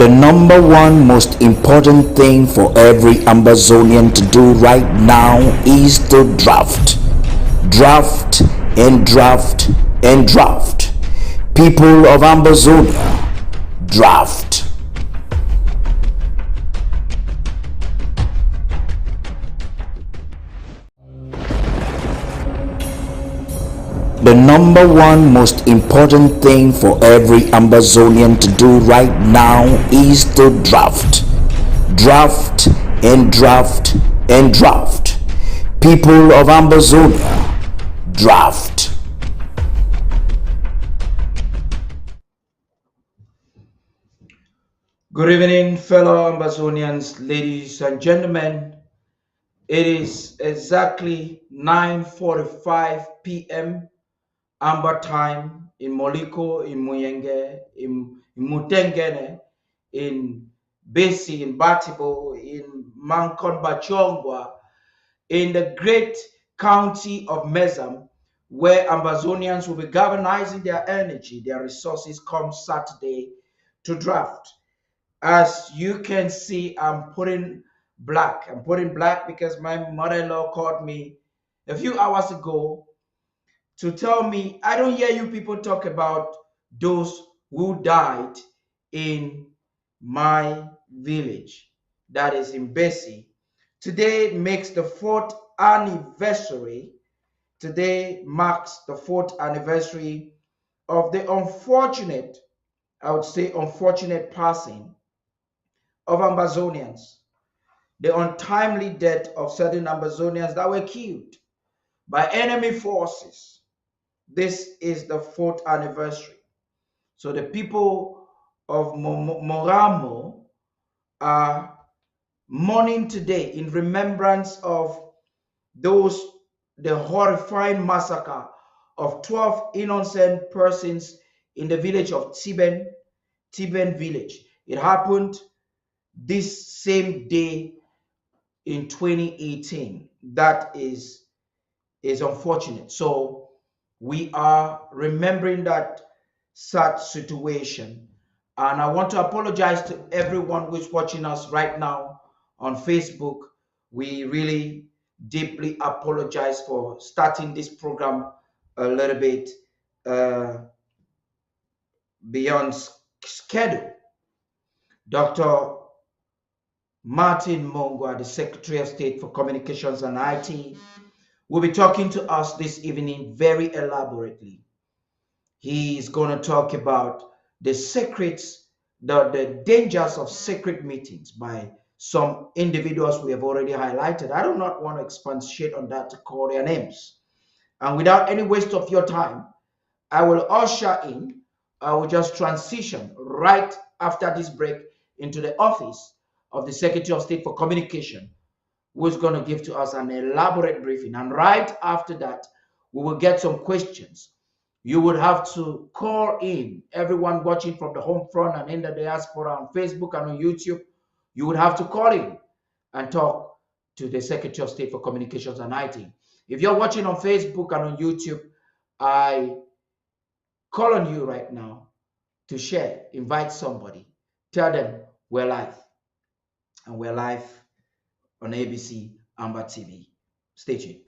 The number one most important thing for every Ambazonian to do right now is to draft. Draft and draft and draft. People of Ambazonia, draft. The number one most important thing for every Ambazonian to do right now is to draft. Draft and draft and draft. People of Ambazonia, draft. Good evening, fellow Ambazonians, ladies and gentlemen. It is exactly 9:45 p.m. Amber time in Moliko, in Muyenge, in Mutengene, in Besi, in Batibo, in Mankon Bachongwa, in the great county of Mezam, where Ambazonians will be galvanizing their energy, their resources come Saturday to draft. As you can see, I'm putting black. I'm putting black because my mother-in-law called me a few hours ago to tell me, I don't hear you people talk about those who died in my village, that is in Bessie. Today makes the fourth anniversary. Today marks the fourth anniversary of the unfortunate, I would say unfortunate passing of Ambazonians, the untimely death of certain Ambazonians that were killed by enemy forces. This is the fourth anniversary. So the people of Moramo are mourning today in remembrance of the horrifying massacre of 12 innocent persons in the village of Tiben village. It happened this same day in 2018. That is unfortunate. So we are remembering that sad situation. And I want to apologize to everyone who's watching us right now on Facebook. We really deeply apologize for starting this program a little bit uh, beyond schedule. Dr. Martin Mungwa, the Secretary of State for Communications and IT, will be talking to us this evening very elaborately. He is going to talk about the secrets, the dangers of secret meetings by some individuals we have already highlighted. I do not want to expatiate on that to call their names. And without any waste of your time, I will usher in, I will just transition right after this break into the office of the Secretary of State for Communication, who is going to give to us an elaborate briefing. And right after that, we will get some questions. You would have to call in, everyone watching from the home front and in the diaspora on Facebook and on YouTube. You would have to call in and talk to the Secretary of State for Communications and IT. If you're watching on Facebook and on YouTube, I call on you right now to share, invite somebody, tell them we're live. And we're live on ABC Amber TV. Stay tuned.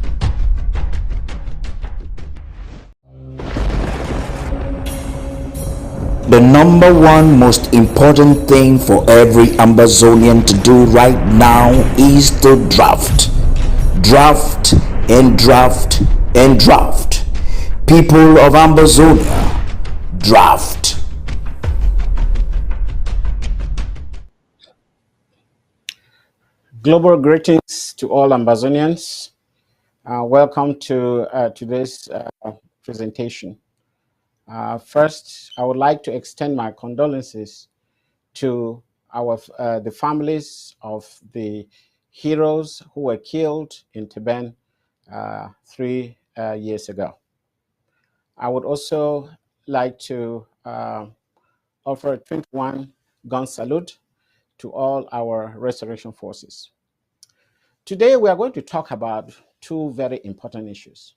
The number one most important thing for every Ambazonian to do right now is to draft. Draft and draft and draft. People of Ambazonia, draft. Global greetings to all Ambazonians. Welcome to today's presentation. First, I would like to extend my condolences to the families of the heroes who were killed in Tibet 3 years ago. I would also like to offer a 21 gun salute to all our restoration forces. Today, we are going to talk about two very important issues.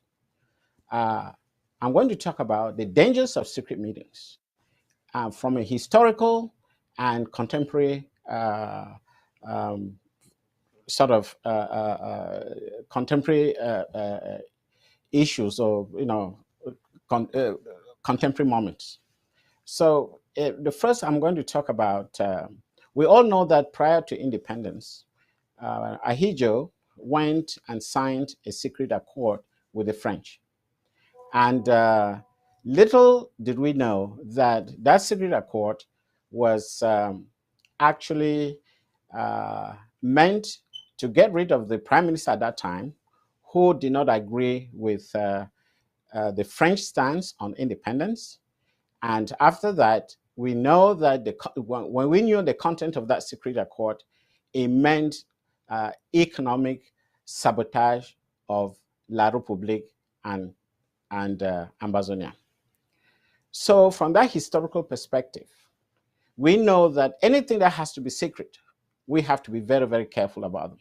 I'm going to talk about the dangers of secret meetings from a historical and contemporary sort of contemporary issues, or con- uh, contemporary moments. So the first I'm going to talk about, we all know that prior to independence, Ahidjo went and signed a secret accord with the French. And little did we know that that secret accord was actually meant to get rid of the prime minister at that time, who did not agree with the French stance on independence. And after that, we know that when we knew the content of that secret accord, it meant economic sabotage of La République and Ambazonia. So, from that historical perspective, we know that anything that has to be secret, we have to be very, very careful about them.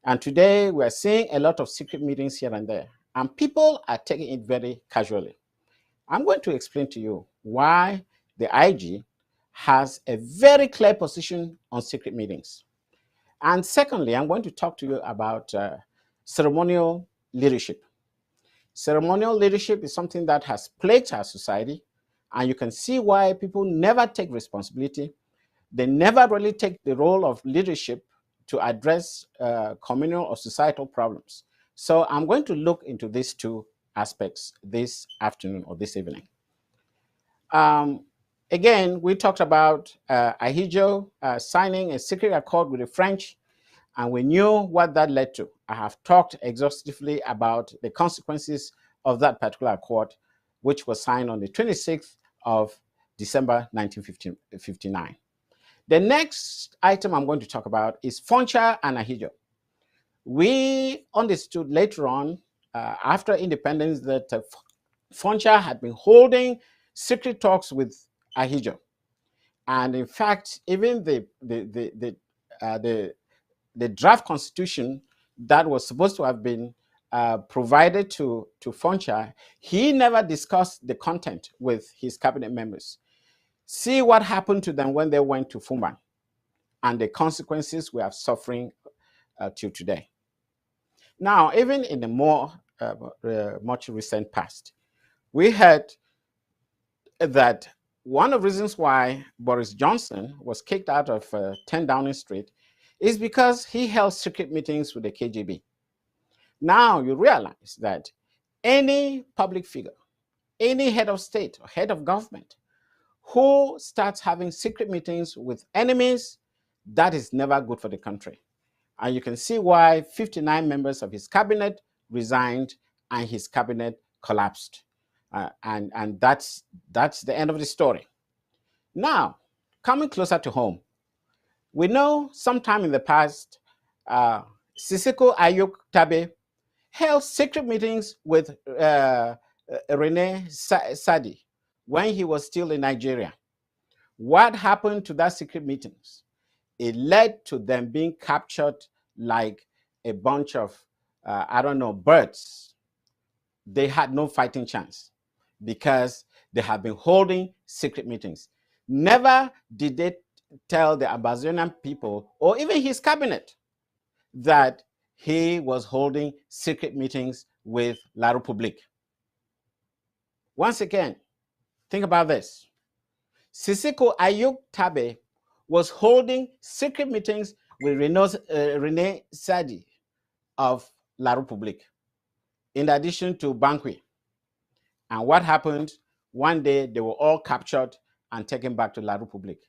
And today, we are seeing a lot of secret meetings here and there, and people are taking it very casually. I'm going to explain to you why the IG has a very clear position on secret meetings. And secondly, I'm going to talk to you about ceremonial leadership. Ceremonial leadership is something that has plagued our society, and you can see why people never take responsibility. They never really take the role of leadership to address communal or societal problems. So I'm going to look into these two aspects this afternoon or this evening. Again, we talked about Ahidjo signing a secret accord with the French, and we knew what that led to. I have talked exhaustively about the consequences of that particular accord, which was signed on the 26th of December 1959. The next item I'm going to talk about is Foncha and Ahidjo. We understood later on, after independence, that Foncha had been holding secret talks with Ahidjo. And in fact, even the draft constitution that was supposed to have been provided to Foncha, he never discussed the content with his cabinet members. See what happened to them when they went to Fumban, and the consequences we are suffering till today. Now, even in the more much recent past, we heard that one of the reasons why Boris Johnson was kicked out of 10 Downing Street is because he held secret meetings with the KGB. Now you realize that any public figure, any head of state or head of government who starts having secret meetings with enemies, that is never good for the country. And you can see why 59 members of his cabinet resigned and his cabinet collapsed. And that's the end of the story. Now, coming closer to home, we know sometime in the past, Siseko Ayuk Tabe held secret meetings with Rene Sadi when he was still in Nigeria. What happened to that secret meetings? It led to them being captured like a bunch of, birds. They had no fighting chance because they had been holding secret meetings. Never did they tell the Ambazonian people or even his cabinet that he was holding secret meetings with La République. Once again, think about this. Siseko Ayuk Tabe was holding secret meetings with Rene Sadi of La République, in addition to Banqui. And what happened? One day they were all captured and taken back to La République.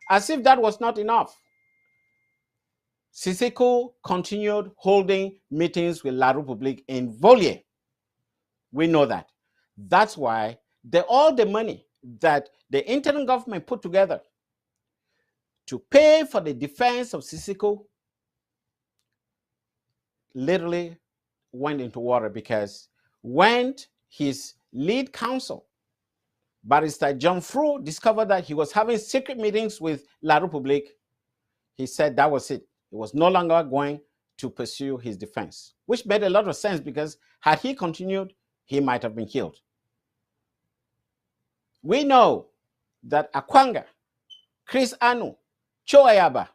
As if that was not enough, Siseko continued holding meetings with La République in Volier. We know that. That's why all the money that the interim government put together to pay for the defense of Siseko literally went into water, because when his lead counsel, Barrister John Fru, discovered that he was having secret meetings with La République, he said that was it. He was no longer going to pursue his defense, which made a lot of sense, because had he continued, he might have been killed. We know that Akwanga Chris Anu, Cho Ayaba,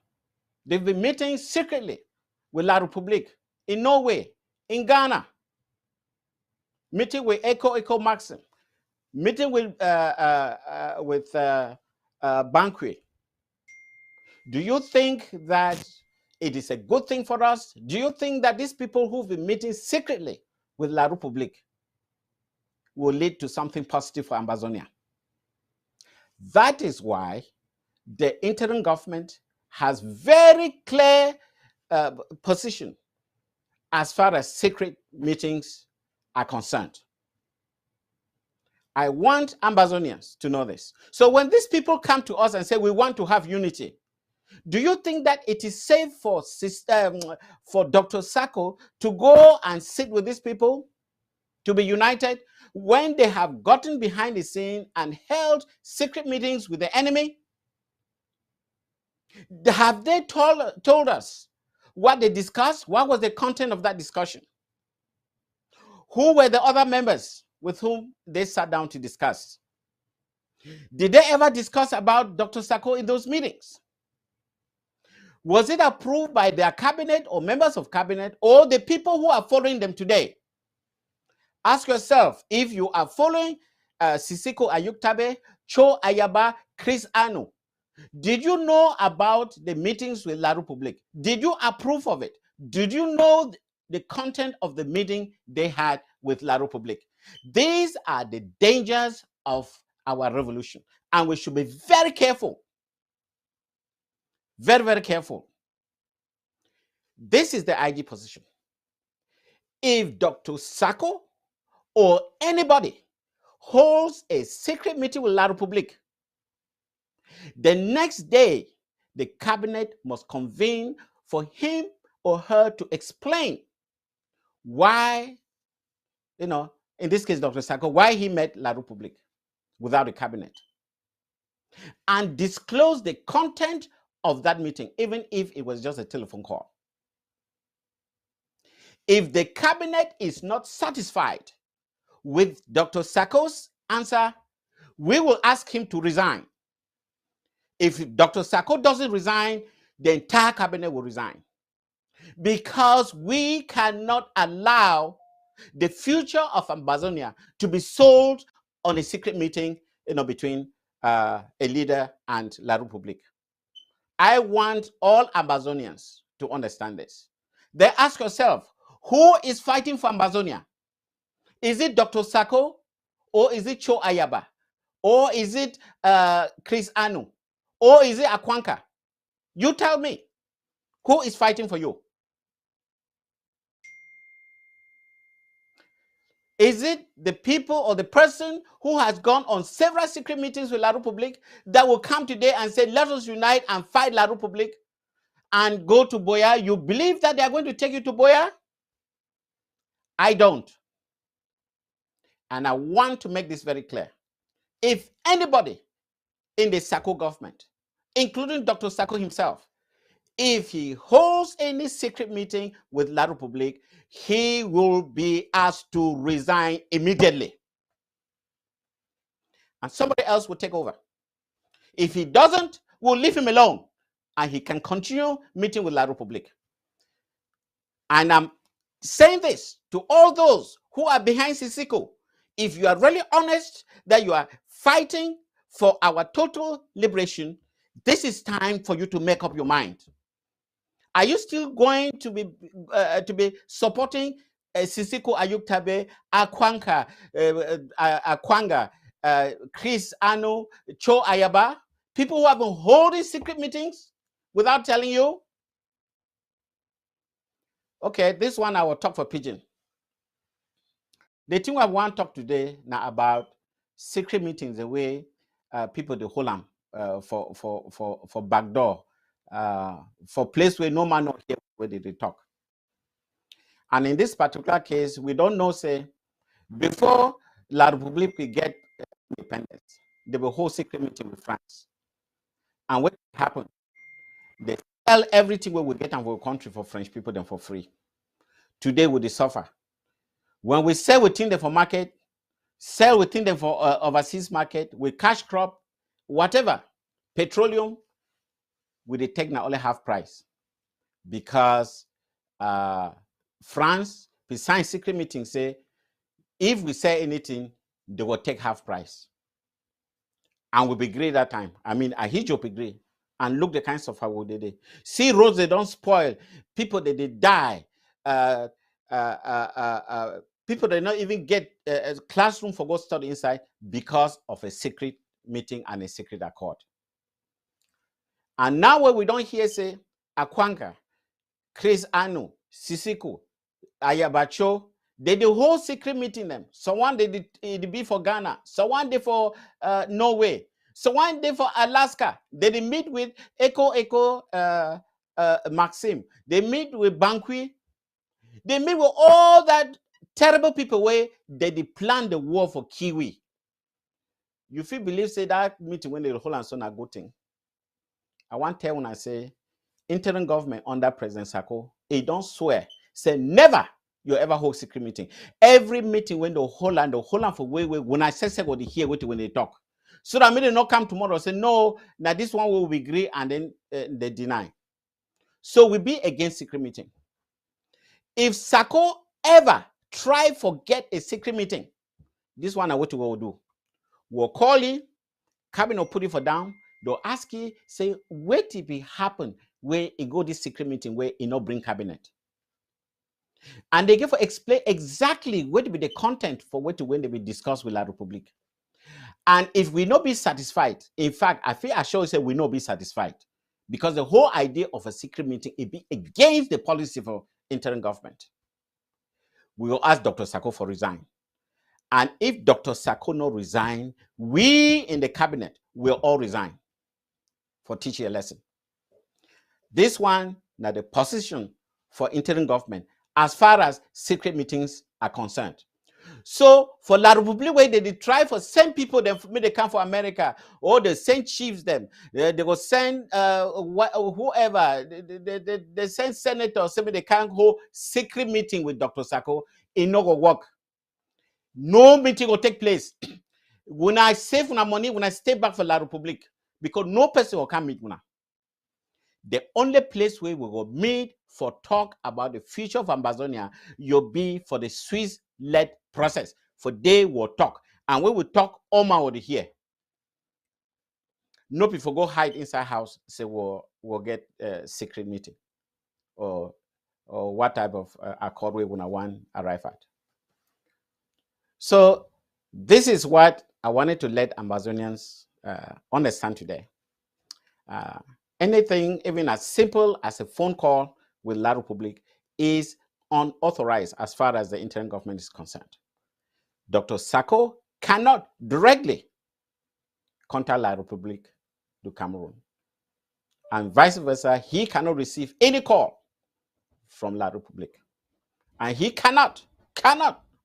they've been meeting secretly with La République in Norway, in Ghana, meeting with Echo Maxim, meeting with Banque. Do you think that it is a good thing for us? Do you think that these people who've been meeting secretly with La République will lead to something positive for Ambazonia? That is why the interim government has very clear position as far as secret meetings are concerned. I want Ambazonians to know this. So when these people come to us and say we want to have unity, do you think that it is safe for Dr. Sacco to go and sit with these people to be united when they have gotten behind the scene and held secret meetings with the enemy? Have they told us what they discussed? What was the content of that discussion? Who were the other members with whom they sat down to discuss? Did they ever discuss about Dr. Sacco in those meetings? Was it approved by their cabinet or members of cabinet or the people who are following them today? Ask yourself, if you are following Sisiko Ayuktabe, Cho Ayaba, Chris Anu, did you know about the meetings with La République? Did you approve of it? Did you know the content of the meeting they had with La République? These are the dangers of our revolution, and we should be very careful. Very, very careful. This is the IG position. If Dr. Sacco or anybody holds a secret meeting with La République, the next day, the cabinet must convene for him or her to explain why, in this case, Dr. Sacco, why he met La République without a cabinet, and disclose the content of that meeting, even if it was just a telephone call. If the cabinet is not satisfied with Dr. Sacco's answer, we will ask him to resign. If Dr. Sacco doesn't resign, the entire cabinet will resign. Because we cannot allow the future of Ambazonia to be sold on a secret meeting between a leader and La République. I want all Ambazonians to understand this. Then ask yourself, who is fighting for Ambazonia? Is it Dr. Sacco, or is it Cho Ayaba, or is it Chris Anu, or is it Akwanka? You tell me, who is fighting for you? Is it the people or the person who has gone on several secret meetings with La République that will come today and say, let us unite and fight La République and go to Boya? You believe that they are going to take you to Boya? I don't. And I want to make this very clear. If anybody in the Sacco government, including Dr. Sacco himself, if he holds any secret meeting with La République, he will be asked to resign immediately. And somebody else will take over. If he doesn't, we'll leave him alone. And he can continue meeting with La République. And I'm saying this to all those who are behind Sisiko. If you are really honest that you are fighting for our total liberation, this is time for you to make up your mind. Are you still going to be supporting Sisiko Ayuktabe, Akwanka, Akwanga, Chris Anu, Cho Ayaba, people who have been holding secret meetings without telling you? Okay, this one I will talk for Pigeon. The thing I want to talk today now about secret meetings, the way people they hold them for backdoor, for place where no man not hear where they talk. And in this particular case, we don't know, say, before La République will get independence, they will hold secret meeting with France. And what happened? They sell everything we will get in our country for French people then for free. Today we suffer. When we sell within them for market, sell within them for overseas market, with cash crop, whatever, petroleum with the take now only half price because France, besides secret meeting, say if we say anything, they will take half price. And we be great that time. I mean, I hit your agree. And look the kinds of how they did. See roads, they don't spoil. People, they die. People, they not even get a classroom for go study inside because of a secret meeting and a secret accord. And now when we don't hear say Akwanka, Chris Anu, Sisiku, Ayabacho, they the whole secret meeting them. Someone they did be for Ghana, someone they for Norway, someone they for Alaska. They did meet with Echo Maxim. They meet with Banqui. They meet with all that terrible people where they did plan the war for Kiwi. You feel believe say that meeting when they hold and son a good thing. I want to tell when I say interim government under President Sako, they don't swear. Say never you ever hold secret meeting. Every meeting when they hold and for way when I say what they hear when they talk. So that mean not come tomorrow say no, now this one will be agree and then they deny. So we be against secret meeting. If Sako ever try forget a secret meeting, this one I what we will do. We'll call you, cabinet will put it for down. They'll ask you, say, what if it happen where it go this secret meeting where it not bring cabinet? And they give explain exactly what will be the content for what to when they will discuss with La Republic. And if we not be satisfied, in fact, I feel F.Asce say we not be satisfied because the whole idea of a secret meeting it be against the policy for interim government. We will ask Dr. Sako for resign. And if Dr. Sako not resign, we in the cabinet will all resign for teaching a lesson. This one, now the position for interim government as far as secret meetings are concerned. So for La Republique, where they try for send people them they come for America, or they send chiefs them, they will send whoever, they send senators, say they can't hold secret meeting with Dr. Sako, it no go work. No meeting will take place. When I save my money, when I stay back for La Republique, because no person will come meet me. The only place where we will meet for talk about the future of Amazonia, you'll be for the Swiss-led process. For they will talk. And when we talk, Oma will hear. No people go hide inside house, say we'll get a secret meeting. Or what type of accord we want to arrive at. So this is what I wanted to let Amazonians understand today. Anything, even as simple as a phone call with La Republique, is unauthorized as far as the interim government is concerned. Dr. Sako cannot directly contact La Republique du Cameroon. And vice versa, he cannot receive any call from La Republique. And he cannot,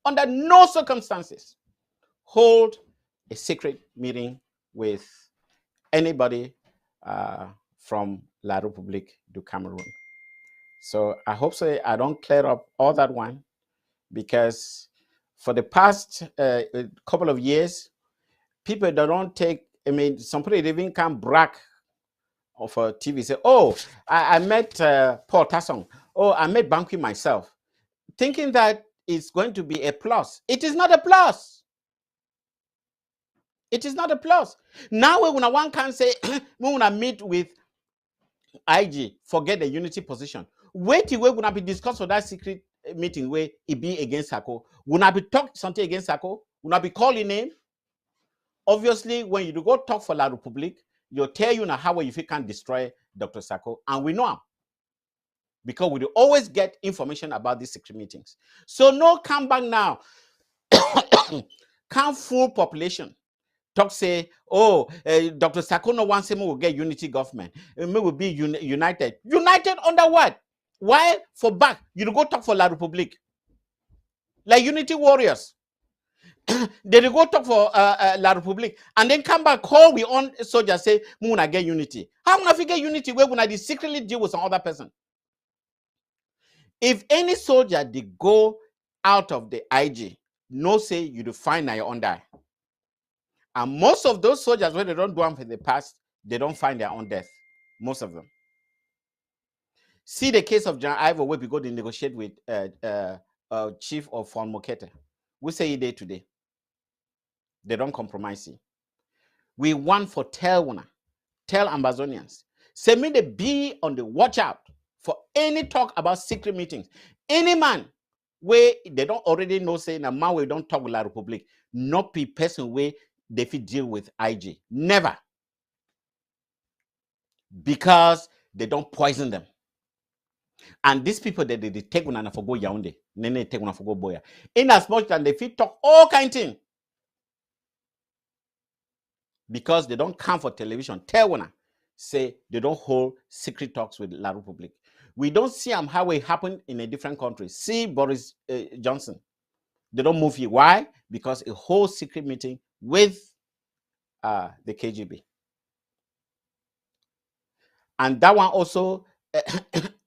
under no circumstances, hold a secret meeting with anybody from La Republique du Cameroon. So I hope so I don't clear up all that one, because for the past couple of years, people that don't take, I mean, some people even can brag of a TV, say, oh, I met Paul Tassong, oh, I met Banqui myself, thinking that it's going to be a plus. It is not a plus. It is not a plus. Now when one can say, when I meet with IG, forget the unity position. Wait till we're gonna be discussed for that secret meeting where it be against Sako. Will not be talk something against Sako? Will not be calling name? Obviously, when you do go talk for La Republique, you'll tell you now how if you can destroy Dr. Sako, and we know him. Because we do always get information about these secret meetings. So no come back now. Can't fool population. Talk say, oh, Dr. Sako no wants him will get unity government. We will be united. United under what? Why for back? You go talk for La Republique. Like unity warriors. They go talk for La Republique and then come back, call we on soldiers, say, we want to get unity. How want to get unity where we want secretly deal with some other person? If any soldier they go out of the IG, no say you define your own die. And most of those soldiers, when they don't do them for the past, they don't find their own death, most of them. See the case of John Ivo, where we go to negotiate with chief of Fon Mokete. We say it day today. They don't compromise it. We want for tell Ambazonians. Say me the be on the watch out for any talk about secret meetings. Any man where they don't already know say na man we don't talk with La Republic, not be person where they fit deal with IG. Never. Because they don't poison them. And these people that they take one and for go Yaoundé, nene take one for go Boya. In as much as they fit talk all kind of thing. Because they don't come for television. Tell one say they don't hold secret talks with La Republic. We don't see how it happened in a different country. See Boris Johnson. They don't move here. Why? Because a whole secret meeting with the KGB. And that one also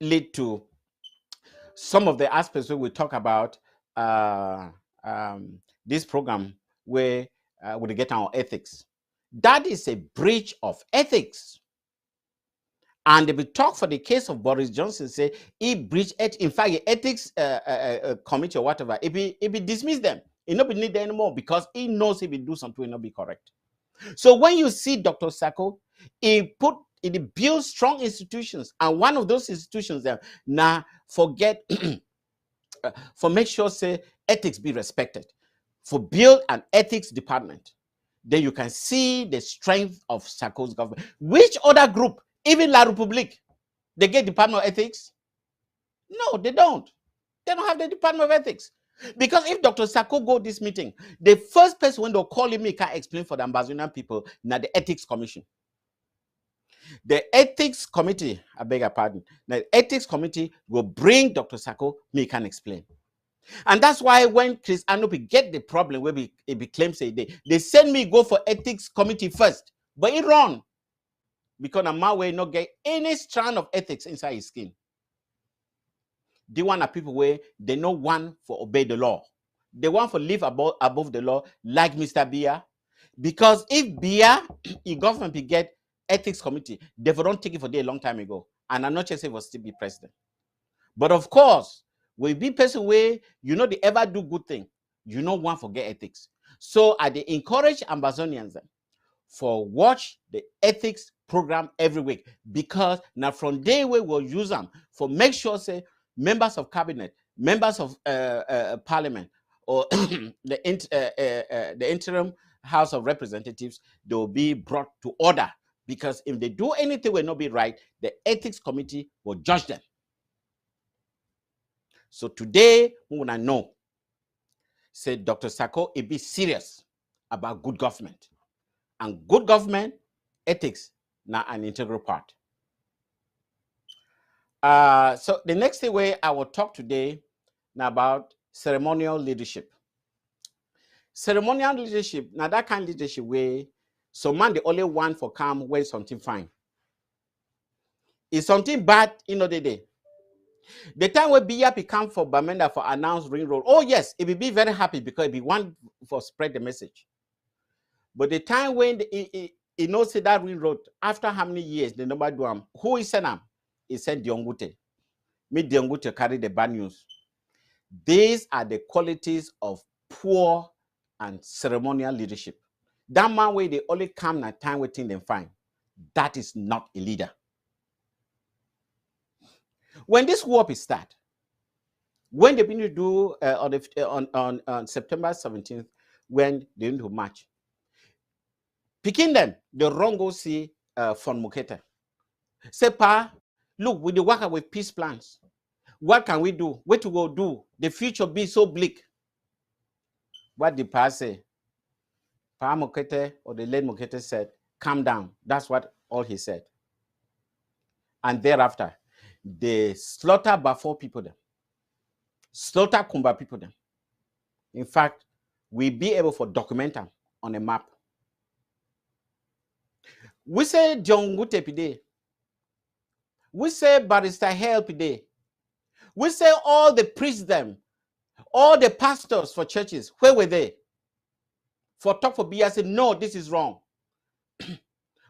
lead to some of the aspects where we talk about this program where we get our ethics. That is a breach of ethics. And if we talk for the case of Boris Johnson, say he breached in fact, the ethics committee or whatever, if he dismiss them, he not be needed anymore because he knows if he do something will not be correct. So when you see Dr. Sacco, he built strong institutions, and one of those institutions there now forget for make sure say ethics be respected, for build an ethics department. Then you can see the strength of Sacco's government. Which other group, even La Republique, they get Department of Ethics? No, they don't. They don't have the Department of Ethics. Because if Dr. Sacco go this meeting, the first person when they'll call him, he can explain for the Ambazonian people, now the Ethics Commission. The Ethics Committee, I beg your pardon, the Ethics Committee will bring Dr. Sacco, he can explain. And that's why when Chris Anopi get the problem where he claims say they send me go for Ethics Committee first, but he run. Because a man will not get any strand of ethics inside his skin. They want a people where they know one for obey the law. They want for live above the law, like Mr. Bia. Because if Bia, if government will get ethics committee, they don't take it for there a long time ago. And I'm not just saying for still be president. But of course, when you be person where you know they ever do good thing, you know one forget ethics. So I they encourage Ambazonians for watch the ethics program every week, because now from day we will use them for make sure say members of cabinet, members of parliament, or the interim House of Representatives, they will be brought to order, because if they do anything will not be right, the ethics committee will judge them. So today we want to know, say Dr. Sacco, it be serious about good government. And good government, ethics, now an integral part. So the next way I will talk today now about ceremonial leadership. Ceremonial leadership, now that kind of leadership where some man the only one for come when something fine. If something bad, the day. The time where BIA come for Bamenda for announced ring road, oh yes, it will be very happy because it be one for spread the message. But the time when he knows that ring road, after how many years the number do him, who is sent him? He sent Diongute. Me Diongute carry the bad news. These are the qualities of poor and ceremonial leadership. That man where they only come at time waiting them fine. That is not a leader. When this war is start, when they begin to do on September 17th, when they need to march, picking them, the wrong go see Fon Mokete. Say, Pa, look, we work with peace plans. What can we do? What to go do? The future be so bleak. What did Pa say? Pa Mokete or the late Mokete said, calm down. That's what all he said. And thereafter, they slaughter Bafo people them. Slaughter Kumba people them. In fact, we be able to document them on a map. We say John Gute Pide. We say Barrister Hale Pide. We say all the priests them, all the pastors for churches, where were they? For talk for BIA say, no, this is wrong.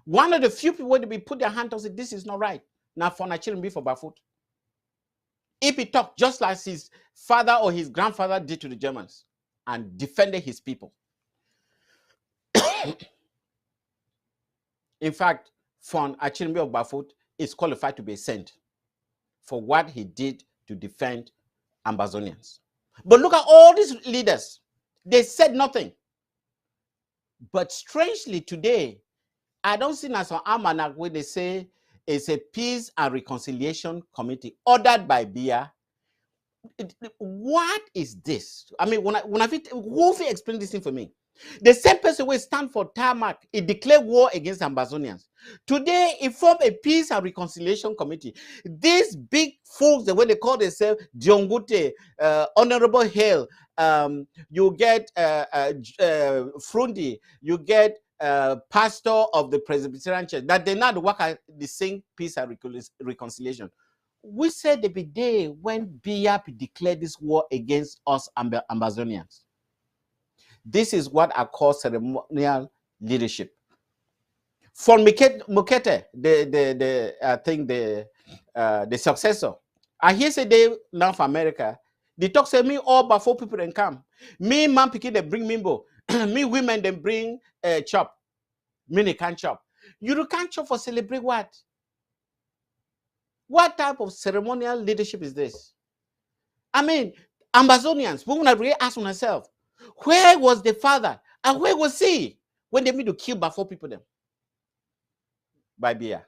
One of the few people where they put their hand and say, this is not right. Now for children be for barefoot. If he talked just like his father or his grandfather did to the Germans and defended his people. In fact, Fon Achirimbi of Barefoot is qualified to be a saint for what he did to defend Ambazonians. But look at all these leaders. They said nothing. But strangely today, I don't see as an almanac where they say it's a peace and reconciliation committee ordered by Bia. What is this? I mean, who will explain this thing for me? The same person will stand for tarmac. He declared war against Ambazonians. Today, he formed a peace and reconciliation committee. These big fools, the way they call themselves, Diongute, Honorable Hale, you get Frundi, you get pastor of the Presbyterian Church, that they now work at the same peace and reconciliation. We said the day when BIAP declared this war against us Ambazonians. This is what I call ceremonial leadership. For Mukete, the successor, and here's a day now for America. They talk say me all but 4 people then come. Me man picking they bring mimbo. Me women then bring chop. Me they can't chop. You can't chop for celebrate what? What type of ceremonial leadership is this? I mean, Ambazonians, we want to really ask ourselves, where was the father and where was he when they mean to kill by 4 people them? By Bia.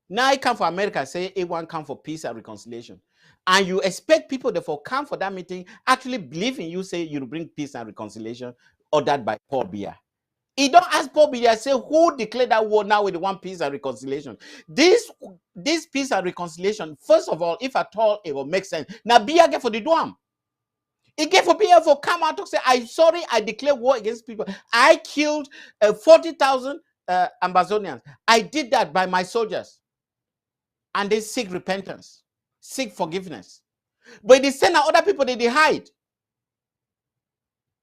Now I come for America, say A1 come for peace and reconciliation. And you expect people therefore come for that meeting, actually believe in you, say you bring peace and reconciliation, ordered by Paul Bia. He don't ask Paul Bia, say who declared that war now with the one peace and reconciliation. This peace and reconciliation, first of all, if at all it will make sense. Now Bia get for the Duam. He gave for Bia for come out to say, I'm sorry, I declare war against people. I killed 40,000 Ambazonians. I did that by my soldiers. And they seek repentance, seek forgiveness. But they send out other people that they hide.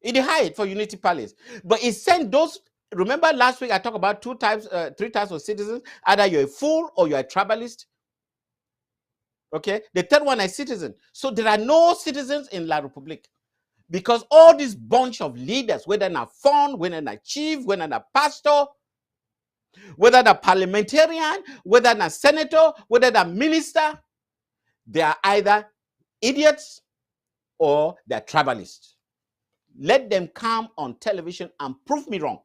They hide for Unity Palace. But he sent those. Remember last week I talked about 3 types of citizens. Either you're a fool or you're a tribalist. Okay. The third one is citizen. So there are no citizens in La Republique. Because all this bunch of leaders, whether they're fund, whether they're chief, whether they're pastor, whether they're parliamentarian, whether they're senator, whether they're minister, they are either idiots or they're tribalists. Let them come on television and prove me wrong.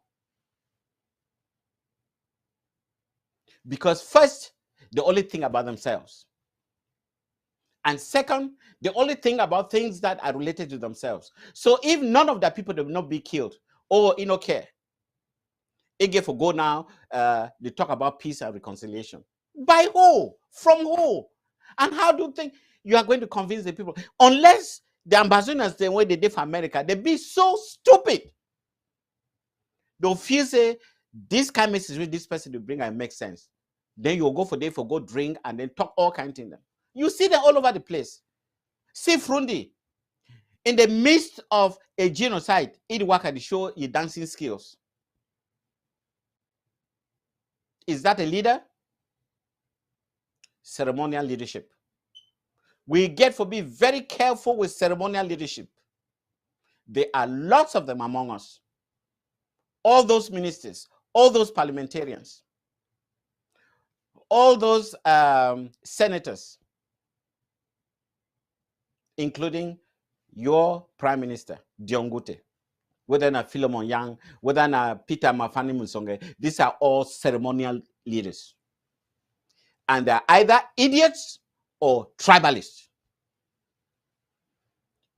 Because first, they only think about themselves. And second, they only think about things that are related to themselves. So if none of the people will not be killed, or you know care, again for go now, they talk about peace and reconciliation. By who? From who? And how do you think you are going to convince the people? Unless the ambassadors, the way they did for America, they be so stupid. They'll feel say this kind of message with this person to bring and make sense. Then you'll go for day for go drink and then talk all kinds of things. You see them all over the place. See Frundi in the midst of a genocide, it work at the show your dancing skills. Is that a leader? Ceremonial leadership. We get to be very careful with ceremonial leadership. There are lots of them among us. All those ministers, all those parliamentarians, all those senators, including your prime minister, Diongute, whether not Philemon Yang, whether not Peter Mafani Musonge, these are all ceremonial leaders. And they're either idiots or tribalists.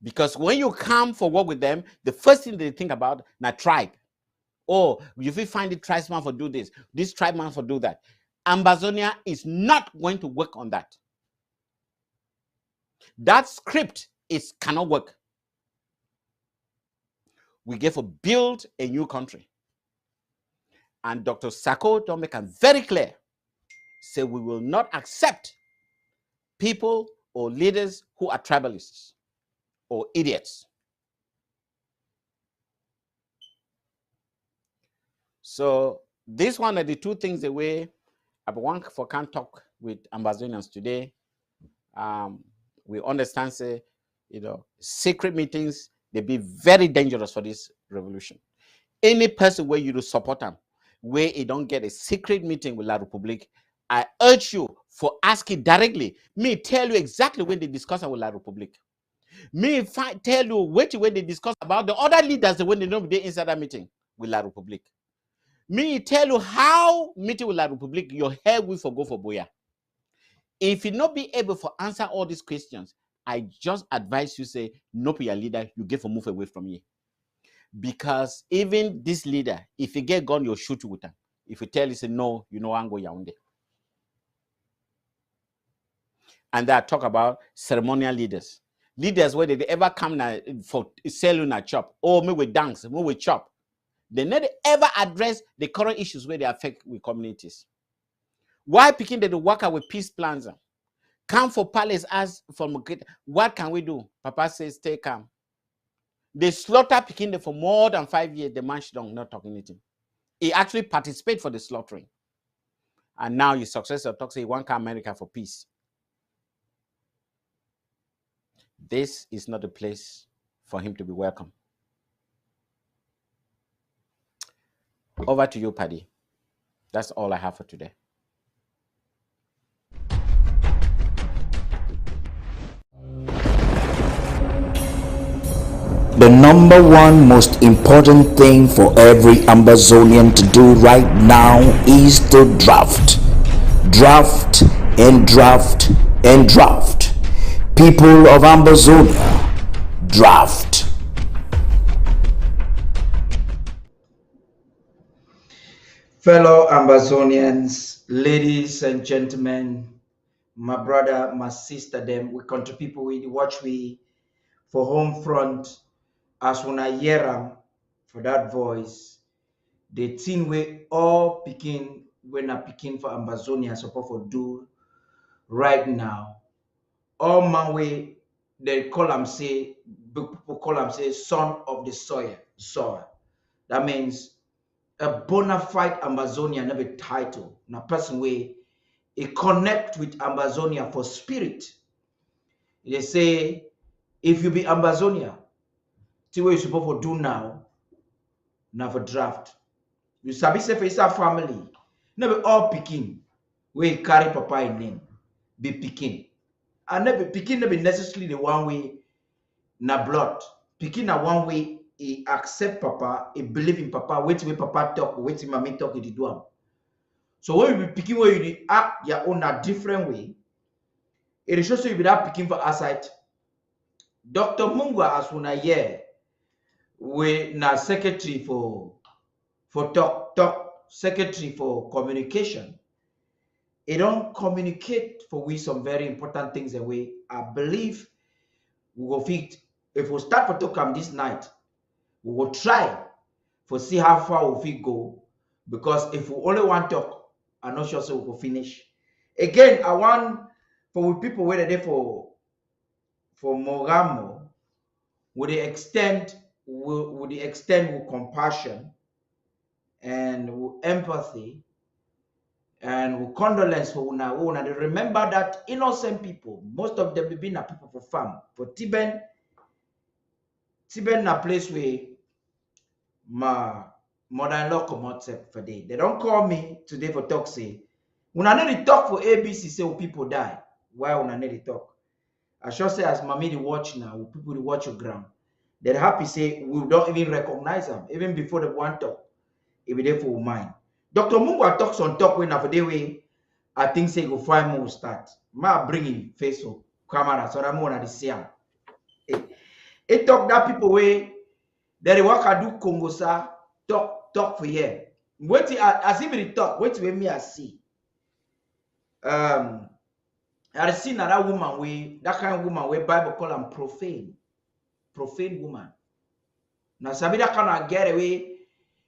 Because when you come for work with them, the first thing they think about na tribe. Oh, if you find the tribesman for do this tribeman for do that. Ambazonia is not going to work on that. That script cannot work. We get to build a new country. And Dr. Sako don't make it very clear. Say we will not accept people or leaders who are tribalists or idiots. So This one are the two things the way I want for can talk with Ambazonians today. We understand, say, secret meetings, they be very dangerous for this revolution. Any person where you to support them, where you don't get a secret meeting with La Republique, I urge you for asking directly. Me tell you exactly when they discuss with La Republique. Me if I tell you when they discuss about the other leaders when they know they inside that meeting with La Republique. Me tell you how meeting with La Republique, your hair will forgo for Boya. If you not be able to answer all these questions, I just advise you say, no be your leader, you get to move away from here. Because even this leader, if you get gun, you'll shoot with him. If you tell you say no, you know I'm going Yaoundé. And I talk about ceremonial leaders. Leaders where they ever come for selling a chop, or me with dance, me with chop. They never ever address the current issues where they affect with communities. Why picking the worker with peace plans? Come for palace as from what can we do? Papa says, stay calm. They slaughter Pekin for more than 5 years. The man not talking anything. He actually participated for the slaughtering. And now his successor talks, he want America for peace. This is not a place for him to be welcome. Over to you, Paddy. That's all I have for today. The number one most important thing for every Ambazonian to do right now is to draft. Draft and draft and draft. People of Ambazonia, draft. Fellow Ambazonians, ladies and gentlemen, my brother, my sister, them, we country people, we watch we for home front, as when I hear them for that voice, the thing we all picking when I picking for Ambazonia support for do right now. All man way they call them say, people call them say son of the soil. That means a bona fide Ambazonian have a title. Now person way it connect with Ambazonia for spirit. They say if you be Ambazonia, see what you supposed to do now for draft. You sabi say for your family, never all picking we carry papa in name, be picking. And never picking never necessarily the one way na blood. Picking na one way he accept papa, he believe in papa, wait way papa talk, wait till mommy talk, he do am. So when you be picking where you act your own a different way, it is also you be that picking for aside. Dr. Mungwa as una year we na secretary for talk secretary for communication. It don't communicate for we some very important things away. I believe we will fit if we start for talk this night, we will try for see how far we fit go, because if we only want talk, I'm not sure so we will finish. Again, I want for people where they for Mogamo, with the extent with compassion and with empathy and with condolence for una. Remember that innocent people, most of them been a people for farm. For Tiben na place where my mother-in-law come out for day. They don't call me today for talk say. Una need to talk for ABC say people die. Why una need to talk? I sure say as mommy the watch now, people the watch your ground. They're happy say we don't even recognize them. Even before they want talk. If they for mine. Dr. Mungwa talks on talk when for the way I think say go find more start. Ma bring him face up camera so that more na the same. It talk that people way they work I do Congo sa talk for here. Wait as if they talk, wait when me I see. I see that woman way that kind of woman where Bible call them profane woman. Now sabi that kind of get away.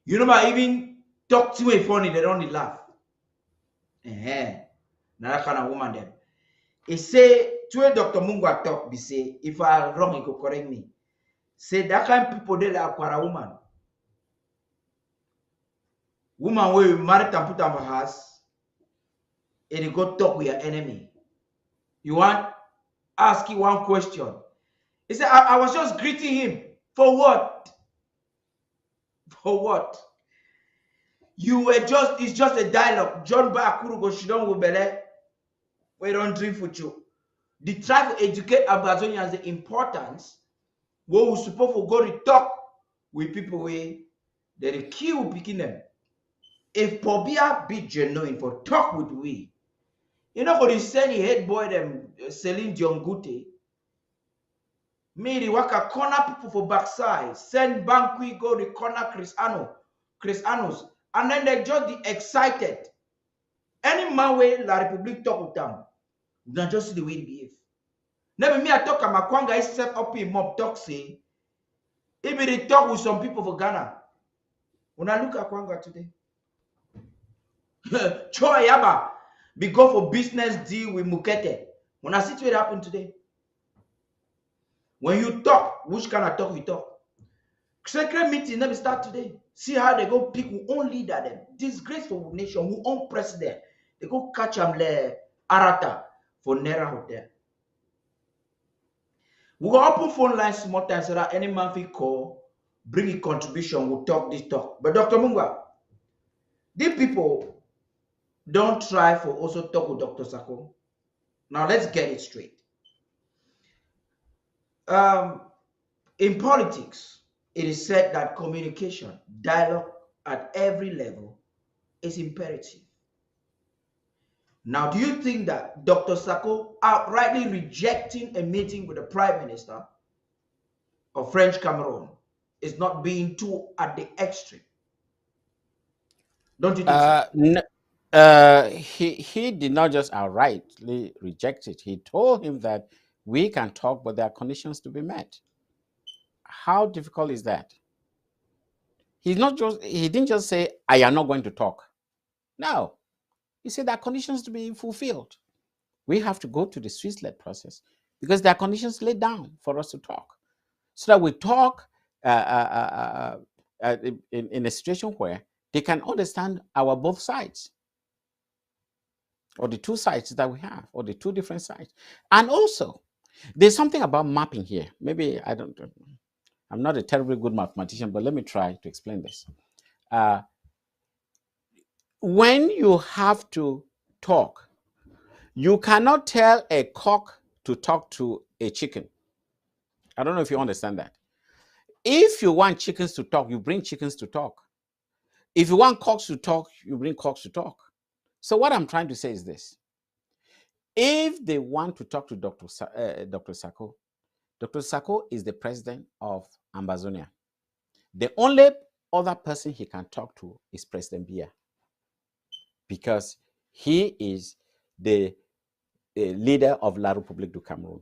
You know, I even talk to a funny, they don't laugh. Now that kind of woman them. He say to a Dr. Mungwa talk be say if I wrong he could correct me. Say that kind of people they like a woman. Woman where you married and put on for house, and you go talk with your enemy. You want ask you one question. He said, I was just greeting him. For what? For what? You were just, it's just a dialogue. John Bakuru go shidon wubele. We don't drink for you. The try to educate Amazonians the importance. What we supposed to go to talk with people where they kill picking them. If Pobia be genuine for talk with we, you know, for the send head boy them Celine Dion Gute. Me the waka corner people for backside. Send Banqui go the corner Chris Anos. And then they just be excited. Any man way La Republic talk with them, then just see the way they behave. Never me I talk at Makwanga is set up in mob talk say. If they talk with some people for Ghana. When I look at Kwanga today, Choi Yaba, we go for business deal with Mukete. When I see what happened today, when you talk, which kind of talk you talk? Secret meeting never start today. See how they go pick who own leader them. Disgraceful nation, who own president. They go catch them le Arata for Nera Hotel. We go open phone lines small time so that any man will call, bring a contribution, we'll talk this talk. But Dr. Mungwa, these people don't try for also talk with Dr. Sako. Now let's get it straight. In politics, it is said that communication, dialogue at every level is imperative. Now, do you think that Dr. Sako outrightly rejecting a meeting with the Prime Minister of French Cameroon is not being too at the extreme? Don't you think so? He did not just outrightly reject it. He told him that we can talk, but there are conditions to be met. How difficult is that? He didn't just say, I am not going to talk. No. He said there are conditions to be fulfilled. We have to go to the Swiss-led process because there are conditions laid down for us to talk. So that we talk in a situation where they can understand our both sides, or the two sides that we have, or the two different sides. And also, there's something about mapping here. Maybe I'm not a terribly good mathematician, but let me try to explain this. When you have to talk, you cannot tell a cock to talk to a chicken. I don't know if you understand that. If you want chickens to talk, you bring chickens to talk. If you want cocks to talk, you bring cocks to talk. So what I'm trying to say is this. If they want to talk to Dr. Sako, Dr. Sako is the president of Ambazonia. The only other person he can talk to is President Biya, because he is the leader of La République du Cameroon.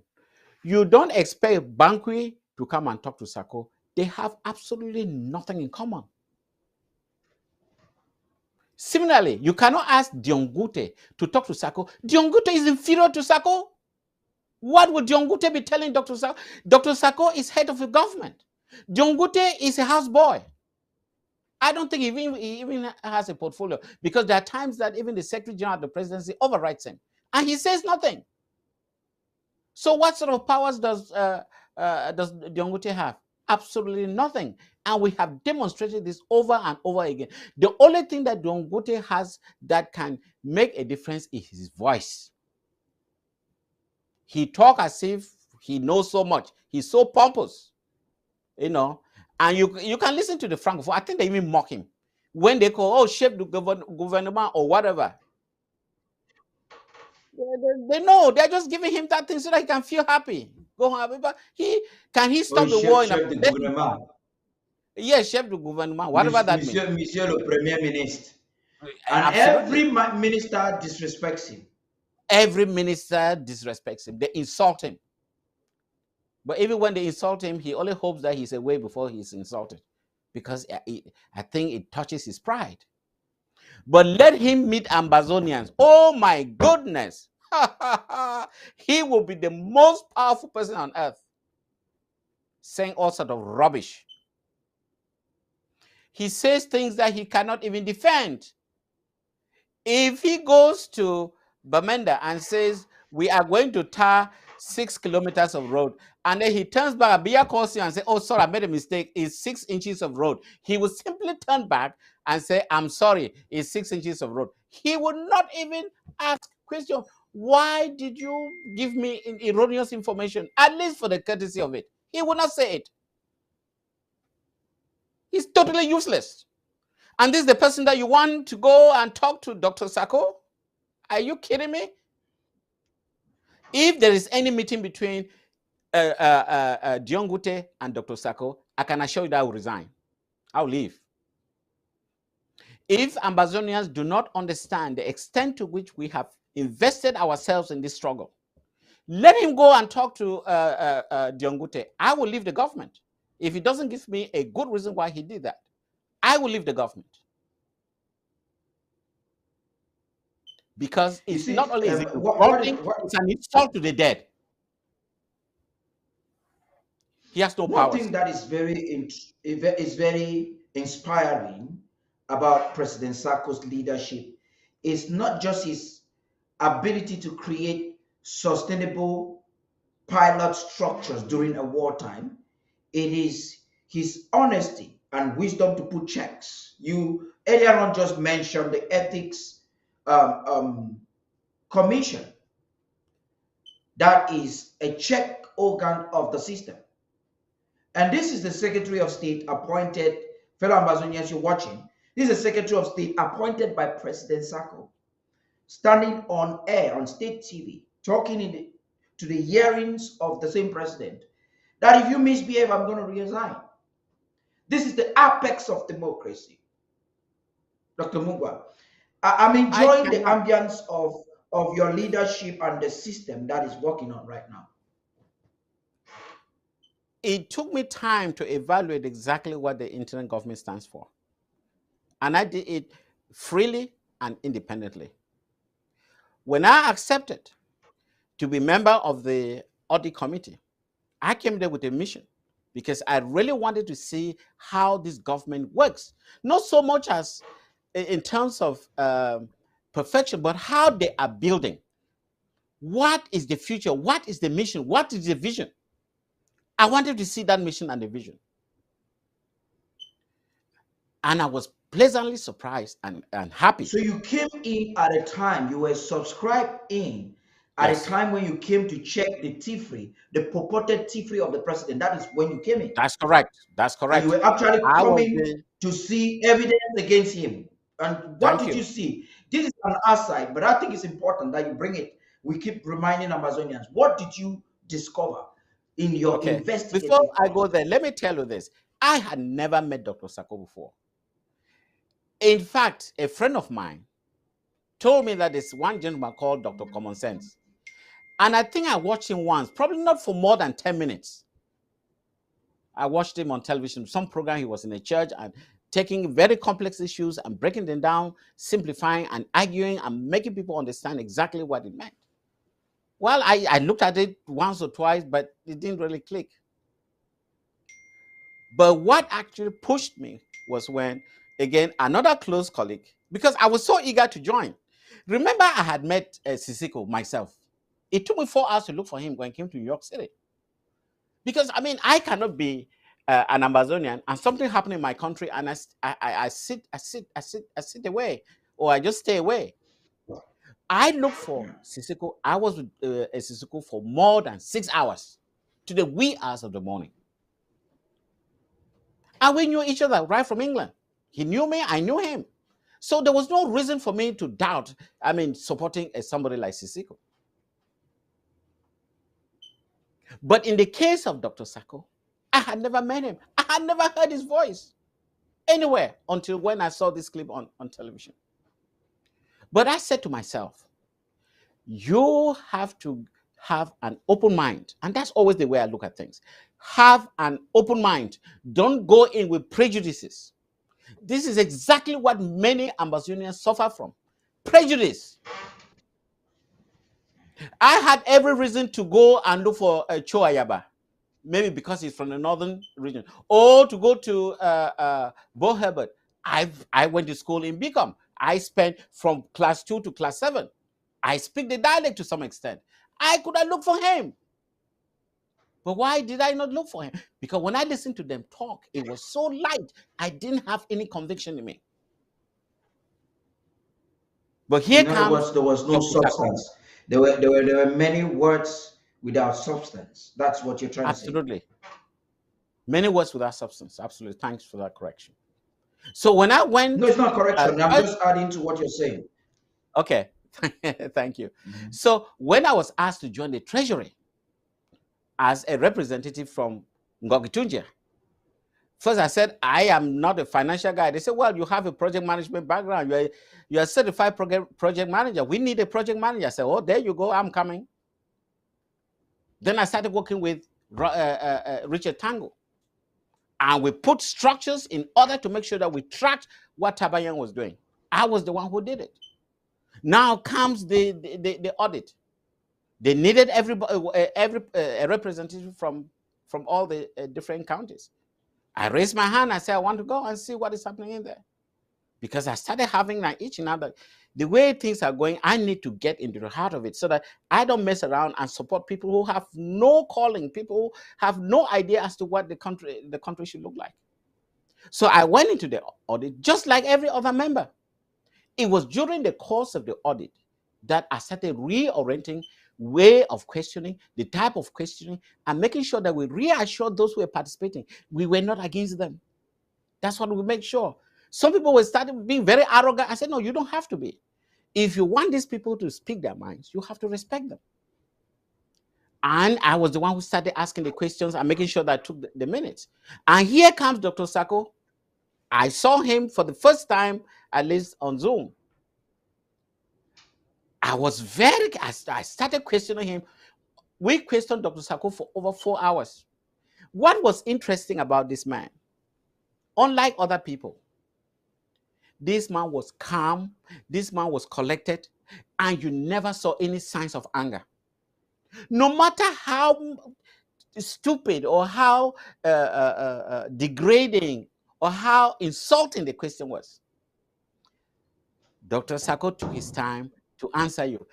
You don't expect Banqui to come and talk to Sako. They have absolutely nothing in common. Similarly, you cannot ask Diongute to talk to Sako. Diongute is inferior to Sako. What would Diongute be telling Dr. Sako? Dr. Sako is head of the government. Diongute is a houseboy. I don't think he even has a portfolio, because there are times that even the Secretary General of the Presidency overrides him and he says nothing. So what sort of powers does Diongute have? Absolutely nothing. And we have demonstrated this over and over again. The only thing that Diongute has that can make a difference is his voice. He talks as if he knows so much. He's so pompous, and you can listen to the Francophone. I think they even mock him when they call, chef du gouvernement or whatever. They know they're just giving him that thing so that he can feel happy. Go happy. But he stop the war in chef de gouvernement. Yes, chef du gouvernement, whatever that means. Monsieur le Premier Ministre. And Absolutely. every minister disrespects him. Every minister disrespects him. They insult him. But even when they insult him, he only hopes that he's away before he's insulted, because I think it touches his pride. But let him meet Ambazonians. Oh my goodness. He will be the most powerful person on earth, saying all sort of rubbish. He says things that he cannot even defend. If he goes to Bamenda and says, we are going to tar 6 kilometers of road, and then he turns back, Abia calls you and say, oh, sorry, I made a mistake. It's 6 inches of road. He will simply turn back and say, I'm sorry, it's 6 inches of road. He would not even ask question, why did you give me erroneous information? At least for the courtesy of it. He would not say it. He's totally useless. And this is the person that you want to go and talk to, Dr. Sako? Are you kidding me? If there is any meeting between Dion Gute and Dr. Sako, I can assure you that I will resign. I'll leave. If Ambazonians do not understand the extent to which we have invested ourselves in this struggle, let him go and talk to Dion Gute. I will leave the government. If he doesn't give me a good reason why he did that, I will leave the government. Because it's not only is it insulting, it's an insult to the dead. He has no One powers. thing that is very inspiring about President Sarko's leadership is not just his ability to create sustainable pilot structures during a wartime. It is his honesty and wisdom to put checks. You earlier on just mentioned the ethics commission. That is a check organ of the system. And this is the Secretary of State appointed, fellow Ambazonians, you're watching. This is the Secretary of State appointed by President Sako, standing on air on state TV, talking to the hearings of the same president, that if you misbehave, I'm going to resign. This is the apex of democracy. Dr. Mungwa, I'm enjoying the ambience of your leadership and the system that is working on right now. It took me time to evaluate exactly what the interim government stands for. And I did it freely and independently. When I accepted to be member of the audit committee, I came there with a mission because I really wanted to see how this government works. Not so much as in terms of perfection, but how they are building. What is the future? What is the mission? What is the vision? I wanted to see that mission and the vision. And I was pleasantly surprised and happy. So you came in at a time, you were subscribed in at a time when you came to check the thievery, the purported thievery of the president. That is when you came in. That's correct. That's correct. And you were actually coming to see evidence against him. And what did you see? This is an aside, but I think it's important that you bring it. We keep reminding Amazonians. What did you discover in your investigation? Before I go there, let me tell you this. I had never met Dr. Sako before. In fact, a friend of mine told me that there's one gentleman called Dr. Common Sense. And I think I watched him once, probably not for more than 10 minutes. I watched him on television, some program. He was in a church and taking very complex issues and breaking them down, simplifying and arguing and making people understand exactly what it meant. Well, I looked at it once or twice, but it didn't really click. But what actually pushed me was when, again, another close colleague, because I was so eager to join. Remember, I had met Sisiko myself. It took me 4 hours to look for him when I came to New York City. Because, I mean, I cannot be an Amazonian and something happened in my country and I sit away, or I just stay away. I looked for Sisiko. I was with Sisiko for more than 6 hours to the wee hours of the morning. And we knew each other right from England. He knew me, I knew him. So there was no reason for me to doubt, supporting somebody like Sisiko. But in the case of Dr. Sako, I had never met him. I had never heard his voice anywhere until when I saw this clip on television. But I said to myself, you have to have an open mind. And that's always the way I look at things. Have an open mind. Don't go in with prejudices. This is exactly what many Ambazonians suffer from. Prejudice. I had every reason to go and look for Choayaba. maybe because he's from the northern region, or to go to Bo Herbert. I went to school in Beacom. I spent from class 2 to class 7. I speak the dialect to some extent. I could have looked for him. But why did I not look for him? Because when I listened to them talk, it was so light. I didn't have any conviction in me. But here In other comes words, there was no Dr. Sako. substance. There were many words without substance. That's what you're trying to say. Absolutely. Many words without substance. Absolutely. Thanks for that correction. So when I No, went, it's not correction. I'm first, just adding to what you're saying. okay, thank you. Mhm. So when I was asked to join the Treasury as a representative from Ngogitunjia, first I said, I am not a financial guy. They said, well, you have a project management background. You're a certified project manager. We need a project manager. I said, oh, there you go. I'm coming. Then I started working with Richard Tango. And we put structures in order to make sure that we tracked what Tabayan was doing. I was the one who did it. Now comes the audit. They needed every representative from all the different counties. I raised my hand. I said, I want to go and see what is happening in there. Because I started having like each and other, the way things are going, I need to get into the heart of it so that I don't mess around and support people who have no calling, people who have no idea as to what the country should look like. So I went into the audit just like every other member. It was during the course of the audit that I started reorienting way of questioning, the type of questioning, and making sure that we reassured those who were participating we were not against them. That's what we make sure. Some people were starting being very arrogant. I said, no, you don't have to be. If you want these people to speak their minds, you have to respect them. And I was the one who started asking the questions and making sure that I took the minutes. And here comes Dr. Sako. I saw him for the first time, at least on Zoom. I started questioning him. We questioned Dr. Sako for over 4 hours. What was interesting about this man, unlike other people, this man was calm, this man was collected, and you never saw any signs of anger. No matter how stupid or how degrading or how insulting the question was, Dr. Sako took his time to answer you.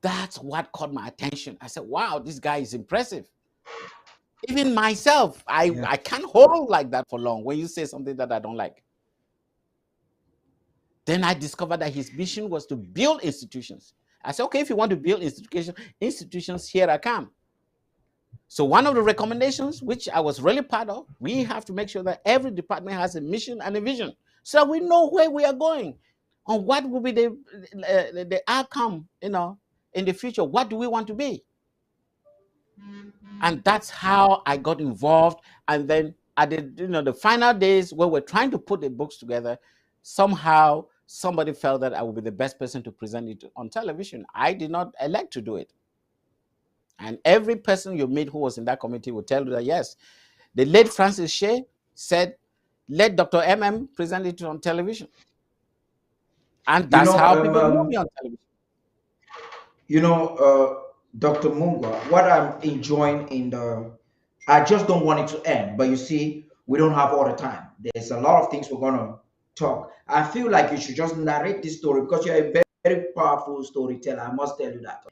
That's what caught my attention. I said, wow, this guy is impressive. Even myself, I can't hold like that for long when you say something that I don't like. Then I discovered that his mission was to build institutions. I said, okay, if you want to build institutions, here I come. So one of the recommendations, which I was really part of, we have to make sure that every department has a mission and a vision so that we know where we are going and what will be the outcome, in the future. What do we want to be? And that's how I got involved. And then at the final days where we're trying to put the books together, somehow somebody felt that I would be the best person to present it on television. I did not elect to do it. And every person you meet who was in that committee will tell you that, yes, the late Francis Shea said, let Dr. MM present it on television. And You that's know, how people know me on television. Dr. Mungwa, what I'm enjoying I just don't want it to end. But you see, we don't have all the time. There's a lot of things we're going to talk. I feel like you should just narrate this story because you're a very, very powerful storyteller. I must tell you that.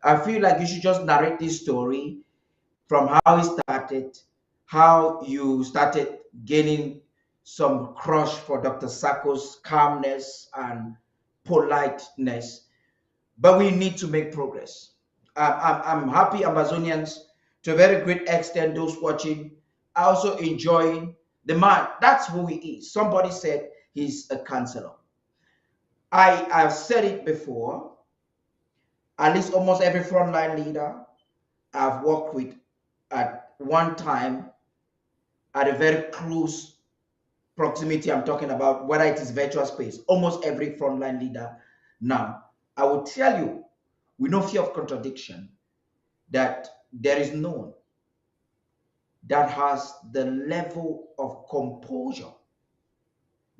I feel like you should just narrate this story from how it started, how you started gaining some crush for Dr. Sako's calmness and politeness. But we need to make progress. I'm happy Amazonians, to a very great extent, those watching, are also enjoying the man. That's who he is. Somebody said he's a counselor. I've said it before. At least almost every frontline leader I've worked with at one time at a very close proximity, I'm talking about, whether it is virtual space, almost every frontline leader now, I will tell you with no fear of contradiction that there is no one that has the level of composure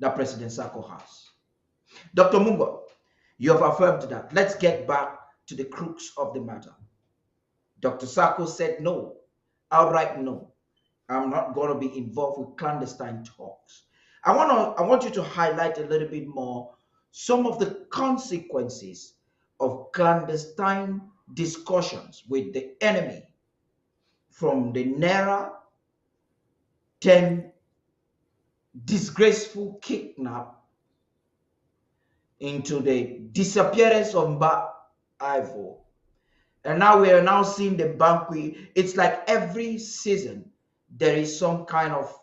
that President Sako has. Dr. Mungwa, you have affirmed that. Let's get back to the crux of the matter. Dr. Sako said no, outright no. I'm not going to be involved with clandestine talks. I want you to highlight a little bit more some of the consequences of clandestine discussions with the enemy, from the Naira 10 disgraceful kidnap into the disappearance of Mba Ivo. And now we are now seeing the banquet. It's like every season there is some kind of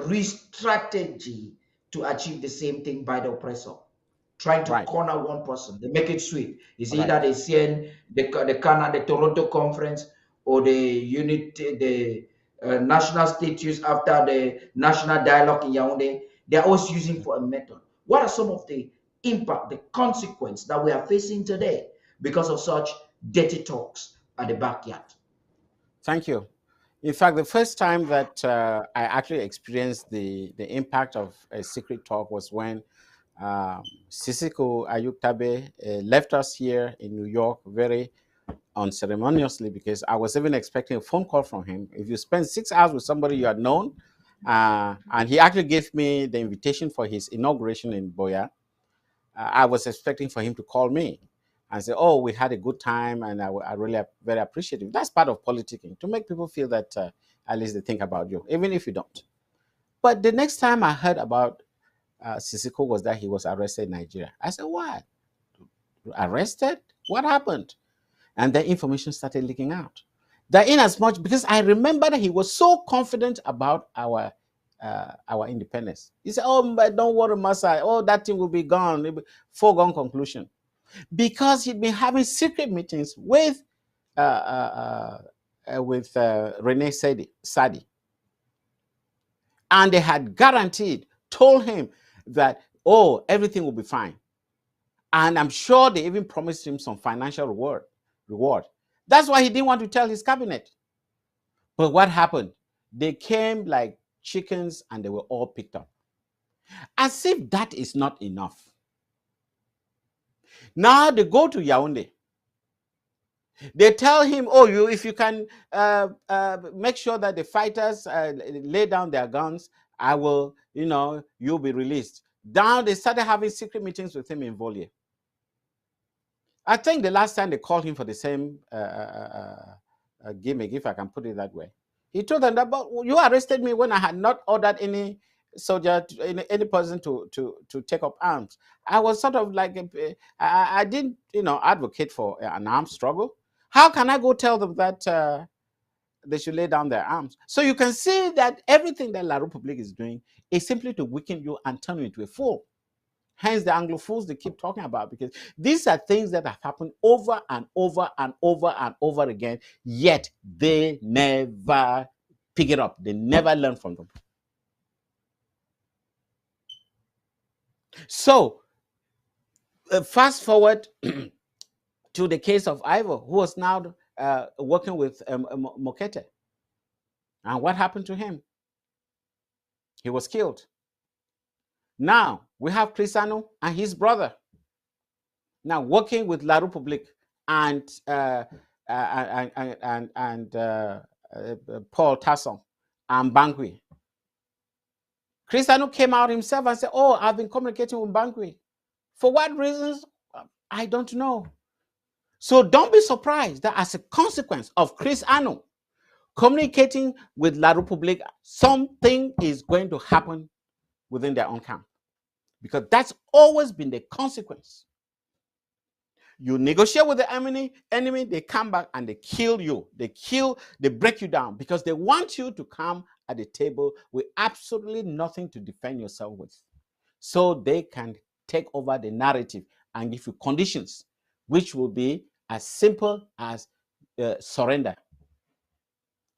re-strategy to achieve the same thing by the oppressor, trying to Right. corner one person. They make it sweet. It's Right. either the CN, the Toronto Conference, or the unit, the national statutes after the national dialogue in Yaoundé. They're always using for a method. What are some of the impact, the consequence that we are facing today because of such dirty talks at the backyard? Thank you. In fact, the first time that I actually experienced the impact of a secret talk was when Sisiko Ayuktabe left us here in New York very unceremoniously, because I was even expecting a phone call from him. If you spend 6 hours with somebody you had known, and he actually gave me the invitation for his inauguration in Boya, I was expecting for him to call me and say, "Oh, we had a good time, and I really very appreciative." That's part of politicking, to make people feel that at least they think about you, even if you don't. But the next time I heard about Sisiko was that he was arrested in Nigeria. I said, "What? Arrested? What happened?" And the information started leaking out. That in as much, because I remember that he was so confident about our independence. He said, "Oh, but don't worry, Massa. Oh, that thing will be gone. It'll be foregone conclusion." Because he'd been having secret meetings with Rene Sadi, and they had told him that, oh, everything will be fine. And I'm sure they even promised him some financial reward. That's why he didn't want to tell his cabinet. But what happened? They came like chickens and they were all picked up. As if that is not enough. Now they go to Yaoundé. They tell him, oh, if you can make sure that the fighters lay down their guns, I will, you'll be released. Now they started having secret meetings with him in Volier. I think the last time they called him for the same gimmick, if I can put it that way, he told them that, but you arrested me when I had not ordered any soldier, any person to take up arms. I was sort of like, I didn't, advocate for an armed struggle. How can I go tell them that they should lay down their arms? So you can see that everything that La Republique is doing is simply to weaken you and turn you into a fool. Hence the Anglophiles they keep talking about, because these are things that have happened over and over and over and over again, yet they never pick it up. They never learn from them. So fast forward to the case of Ivo, who was now working with Mokete. And what happened to him? He was killed. Now we have Crisano and his brother now working with La Republique and Paul Tasson and Bangui. Crisano came out himself and said, "Oh, I've been communicating with Bangui." For what reasons? I don't know. So don't be surprised that as a consequence of Crisano communicating with La Republique, something is going to happen within their own camp, because that's always been the consequence. You negotiate with the enemy, they come back and they kill you. They break you down, because they want you to come at the table with absolutely nothing to defend yourself with. So they can take over the narrative and give you conditions, which will be as simple as surrender.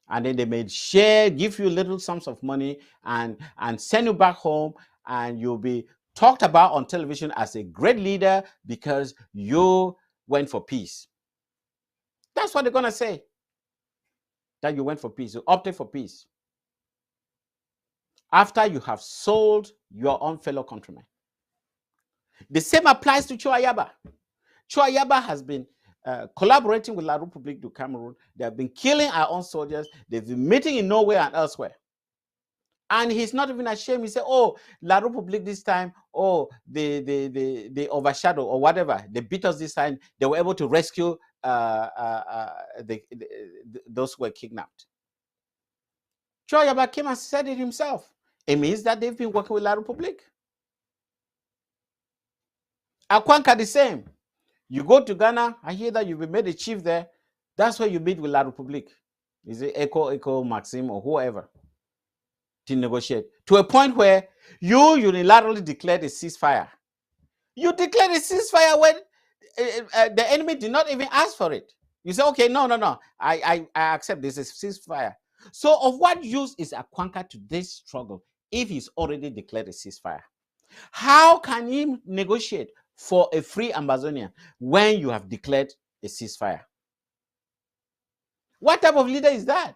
And then they may give you little sums of money and send you back home, and you'll be talked about on television as a great leader because you went for peace. That's what they're going to say, that you went for peace, you opted for peace, after you have sold your own fellow countrymen. The same applies to Choayaba. Choayaba has been collaborating with La République du Cameroon. They have been killing our own soldiers. They've been meeting in Norway and elsewhere. And he's not even ashamed. He said, "Oh, La République this time, oh, they overshadow or whatever. They beat us this time. They were able to rescue those who were kidnapped." Choi Yaba came and said it himself. It means that they've been working with La République. Akwanka the same. You go to Ghana, I hear that you've been made a chief there. That's where you meet with La République. Is it Echo, Maxim, or whoever to negotiate? To a point where you unilaterally declared a ceasefire. You declared a ceasefire when the enemy did not even ask for it. You say, okay, no, I accept this is ceasefire. So of what use is Akwanka to this struggle if he's already declared a ceasefire? How can he negotiate for a free Ambazonia when you have declared a ceasefire? What type of leader is that?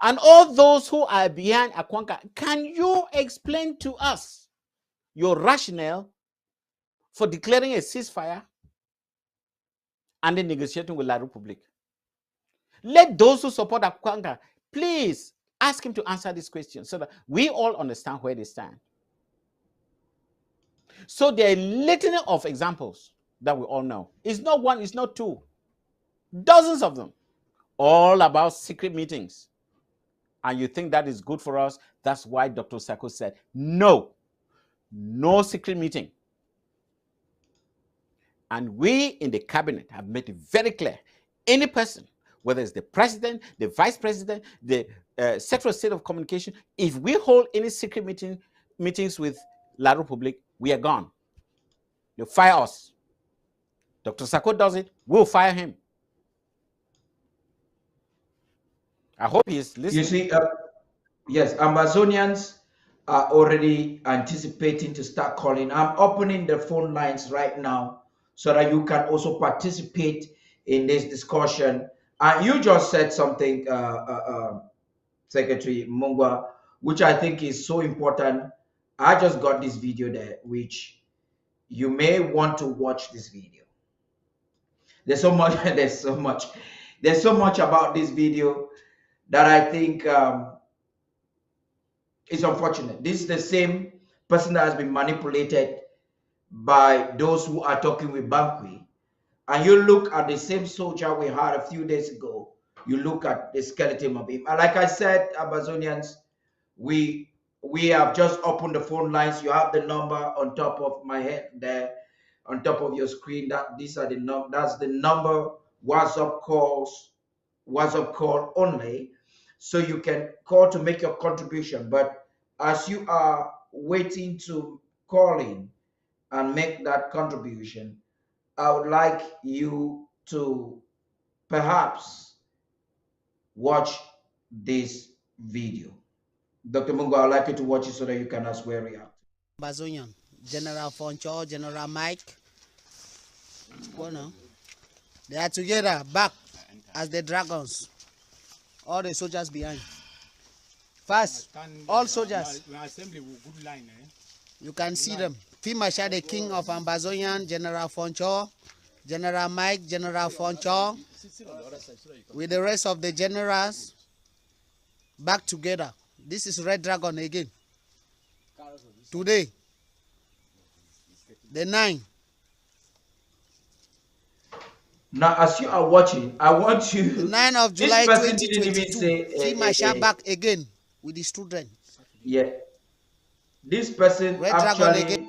And all those who are behind Akwanka, can you explain to us your rationale for declaring a ceasefire and then negotiating with La République? Let those who support Akwanka, please ask him to answer this question so that we all understand where they stand. So there are a litany of examples that we all know. It's not one, it's not two. Dozens of them. All about secret meetings. And you think that is good for us? That's why Dr. Sako said, no secret meeting. And we in the cabinet have made it very clear. Any person, whether it's the president, the vice president, the Secretary of State of Communication, if we hold any secret meetings with La République, we are gone. They'll fire us. Dr. Sako does it, we'll fire him. I hope he's listening. You see, yes, Amazonians are already anticipating to start calling. I'm opening the phone lines right now so that you can also participate in this discussion. You just said something, Secretary Mungwa, which I think is so important. I just got this video there, which you may want to watch this video. There's so much, there's so much about this video that I think it's unfortunate. This is the same person that has been manipulated by those who are talking with Bankwi. And you look at the same soldier we had a few days ago, you look at the skeleton of him. And like I said, Amazonians, we have just opened the phone lines. You have the number on top of my head there, on top of your screen. That's the number, WhatsApp call only. So you can call to make your contribution. But as you are waiting to call in and make that contribution, I would like you to perhaps watch this video. Dr. Mungo, I'd like you to watch it so that you can as well react. Bazonian, General Foncho, General Mike. They are together, back as the dragons. All the soldiers behind. First, all soldiers. You can see them. Fimasha, the king of Ambazonian, General Foncho, General Mike, General Foncho, with the rest of the generals back together. This is Red Dragon again. Today, the 9. Now, as you are watching, I want you. The 9 of July 2022. Fimasha back again with his children. Yeah. This person Red actually. Dragon again.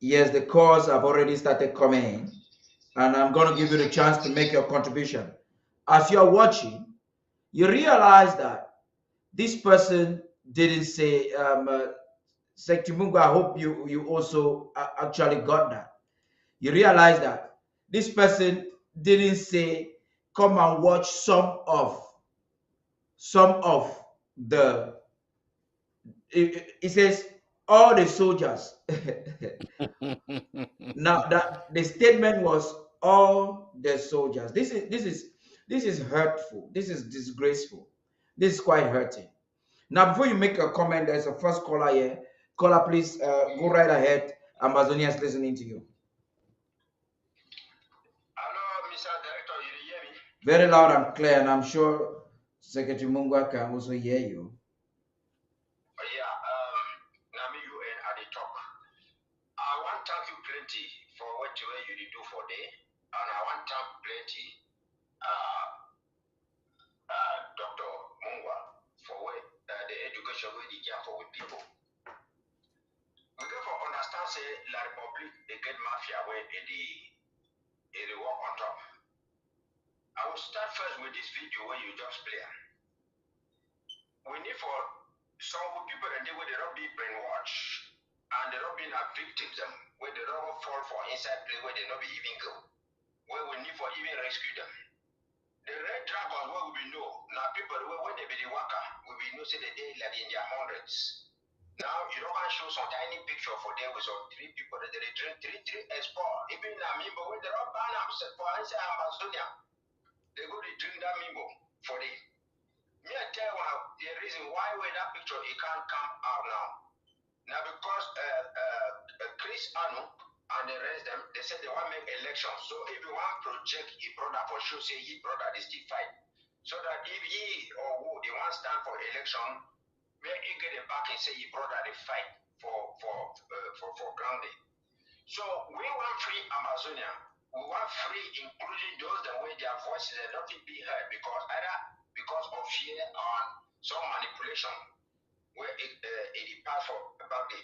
Yes, the calls have already started coming in, and I'm going to give you the chance to make your contribution. As you are watching, you realize that this person didn't say, Sektimungo, I hope you also actually got that. You realize that this person didn't say, come and watch some of the, it says all the soldiers. Now that the statement was all the soldiers. This is hurtful. This is disgraceful. This is quite hurting. Now, before you make a comment, there's a first caller here. Caller, please go right ahead. Amazonia is listening to you. Very loud and clear, and I'm sure Secretary Mungwa can also hear you. Yeah, Nami you and at the talk. I want to thank you plenty for what you did do for day, and I want to thank plenty Dr. Mungwa for the education we did for with people. We get for understand say La Republic they get mafia where they work on top. I will start first with this video where you just play. We need for some people and they will not be brainwashed and they not be victims where they don't fall for inside play where they not be even go. Where we need for even rescue them. The red dragons where we know now people when they be the worker we know say the day like in their hundreds. Now you don't want to show some tiny picture for them with some three people that they drink three export. Even in Amimbo when they don't ban them for inside Amazonia, they go to drink that Mimbo for the me I tell you the reason why when that picture it can't come out now. Now because Chris Anu and the rest them they said they want to make elections. So if you want project a brother for sure say he brother they still fight. So that if he or who they want stand for election, where he get it back and say he brother they fight for grounding. So we want free Amazonia. We want free including those that way their voices are not be heard because either because of fear or some manipulation where it passed for about the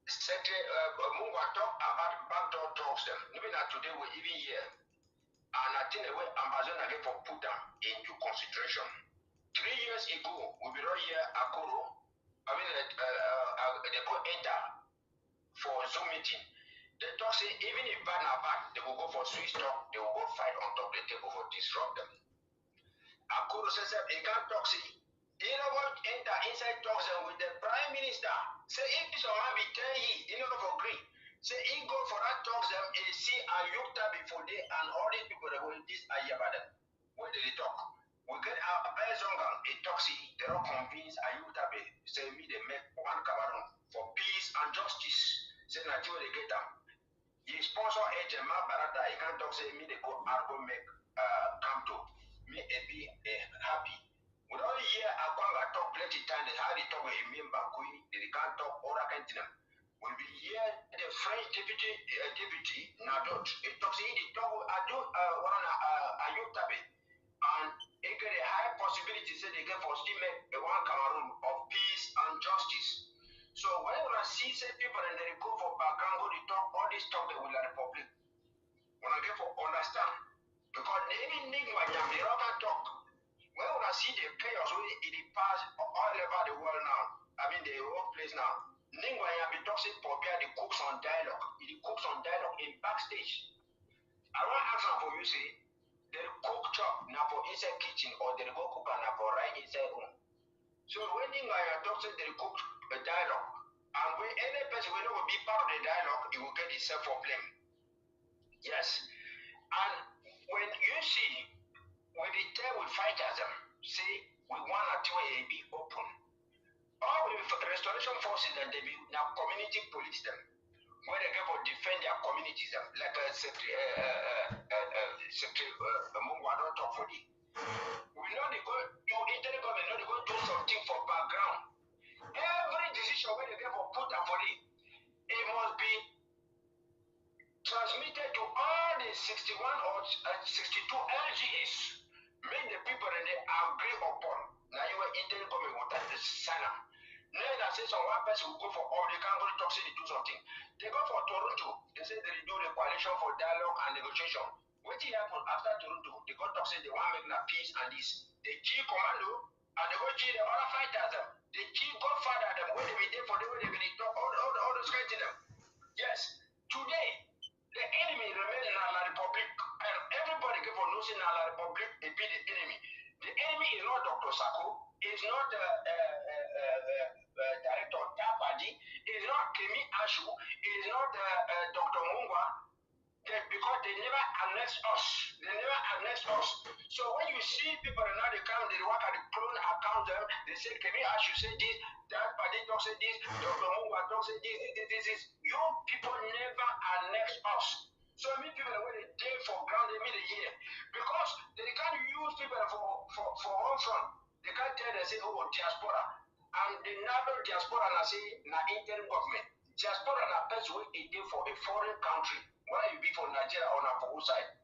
Secretary Mungwa talk about backdoor talks them. Even that today we even here. And I think the way Amazonia get for put them into consideration. 3 years ago, we were right here Akoro. I mean they go enter for Zoom meeting. They talk say even if bad or bad, they will go for Swiss talk, they will go fight on top the table for disrupt them. Akuru says they can't talk say you know what enter inside talks with the Prime Minister. Say if someone be tell you know for agree. Say he go for that talks them and see Ayukta before they and all these people that will this Ayabadan. When they talk. We get our Bezongan, a toxic, they don't convince Ayukta say me they make one Cameroon for peace and justice. Say Nigeria they get them. He sponsor agent Barata, he can't talk say me they go argo make come to me be happy. We don't hear Akwanga talk plenty times how they talk with a member Kui, they can't talk all that kind of thing. When we hear the French deputy Nadot, it talks he talk one Ayuktabe and it get a high possibility say they get for still make a one Cameroon of peace and justice. So when I see say people and they go for background, go to talk all this talk they will the Republic. When I get for understand, because even Ningwa they don't talk. When I see the chaos it pass all over the world now, I mean the whole place now. Ningwa be talking for the cooks on dialogue. It cooks on dialogue in backstage. I want to ask for you say they cook chop now for inside kitchen or they go cook and for right inside room. So when Ningwa talks they cook a dialogue. And when any person will not be part of the dialogue, he will get himself for blame. Yes. And when you see, when they tell with fighters, say, we want to be open. All the restoration forces that they be now community police them, where they go for defend their communities, like Secretary Mungwa don't talk for them. We know they go do interim government, know they go do something for background. Every decision where they get for put up for it, it must be transmitted to all the 61 or 62 LGAs. Make the people that they agree upon. Now you are interim government will take the sign up. Then I say some one person will go for all they can't go to talk say they do something. They go for Toronto. They say they do the coalition for dialogue and negotiation. What happened after Toronto? They go talk say they want to make a peace and this. They kill commando and they go kill the other fighters. They kill Godfather them when they be there for them when they be talk all those kinds of them. Yes. Today the enemy remains in our republic and everybody give for notion our republic they be the enemy. The enemy is not Dr. Sako, is not Director Tapadi, is not Kemi Ashu, is not Dr. Mungwa, because they never annex us. They never annex us. So when you see people now they come, they work at the clone account them, they say Kemi Ashu say this, that Padi talk say this, Dr. Mungwa talk say this. You people never annex us. So I mean people when they day for ground they mean a year. Because they can't use people for one front. They can't tell they say, oh, diaspora. And the narrow diaspora na say na interim government. Diaspora na best way a day for a foreign country. Whether you be for Nigeria or na for outside.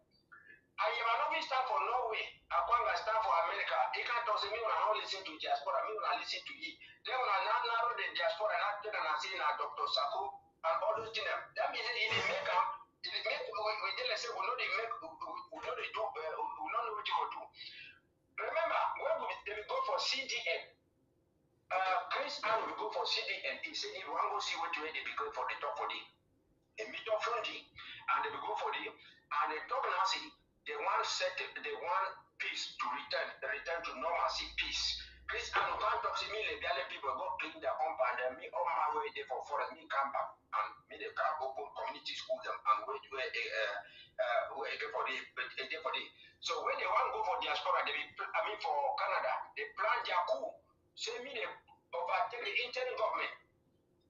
And you are not stand for Norway, Akwanga stand for America. They can't tell me when I don't listen to diaspora, me when I listen to you. Then when I now narrow the diaspora and I tell and I say now Dr. Sako and all those things. That means it make we tell us say we know they make we know they do we don't know what you will do. Remember, when they will go for CDN, Chris and will go for CDN. He said if one go see what you they be going for the top for the meet up front and they will go for the and the top now see they want peace to return to normalcy, peace. Chris and can't talk to me like people go clean their compound and me on my way there for forest, me come back and me they can open community school them and wait for the so when they want to go for diaspora, for Canada, they plan their coup. So me they overtake the interim government.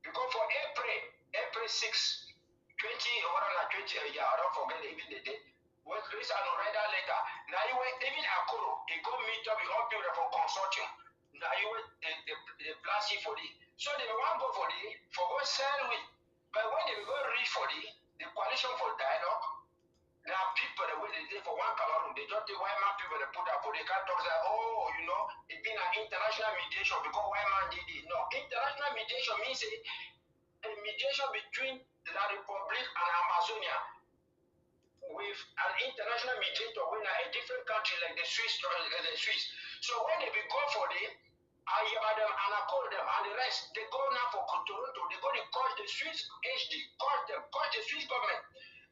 Because for April 6, 20 or 20, I don't forget even the date. When Chris and read that letter, now you went even Akoro, he go meet up with all people for consortium. Now you went the blast for the. So they want go for the for go sell with. But when they go read for the coalition for dialogue, there are people that wait for one Cameroon, they just the white man people that put up for they can't talk say, oh, you know, it's been an international mediation because white man did it. No, international mediation means a mediation between the Republic and Amazonia with an international mediator when a different country like the Swiss. So when they go for the I hear them and I call them and the rest, they go now for Toronto, they go to call the Swiss HD, call the Swiss government.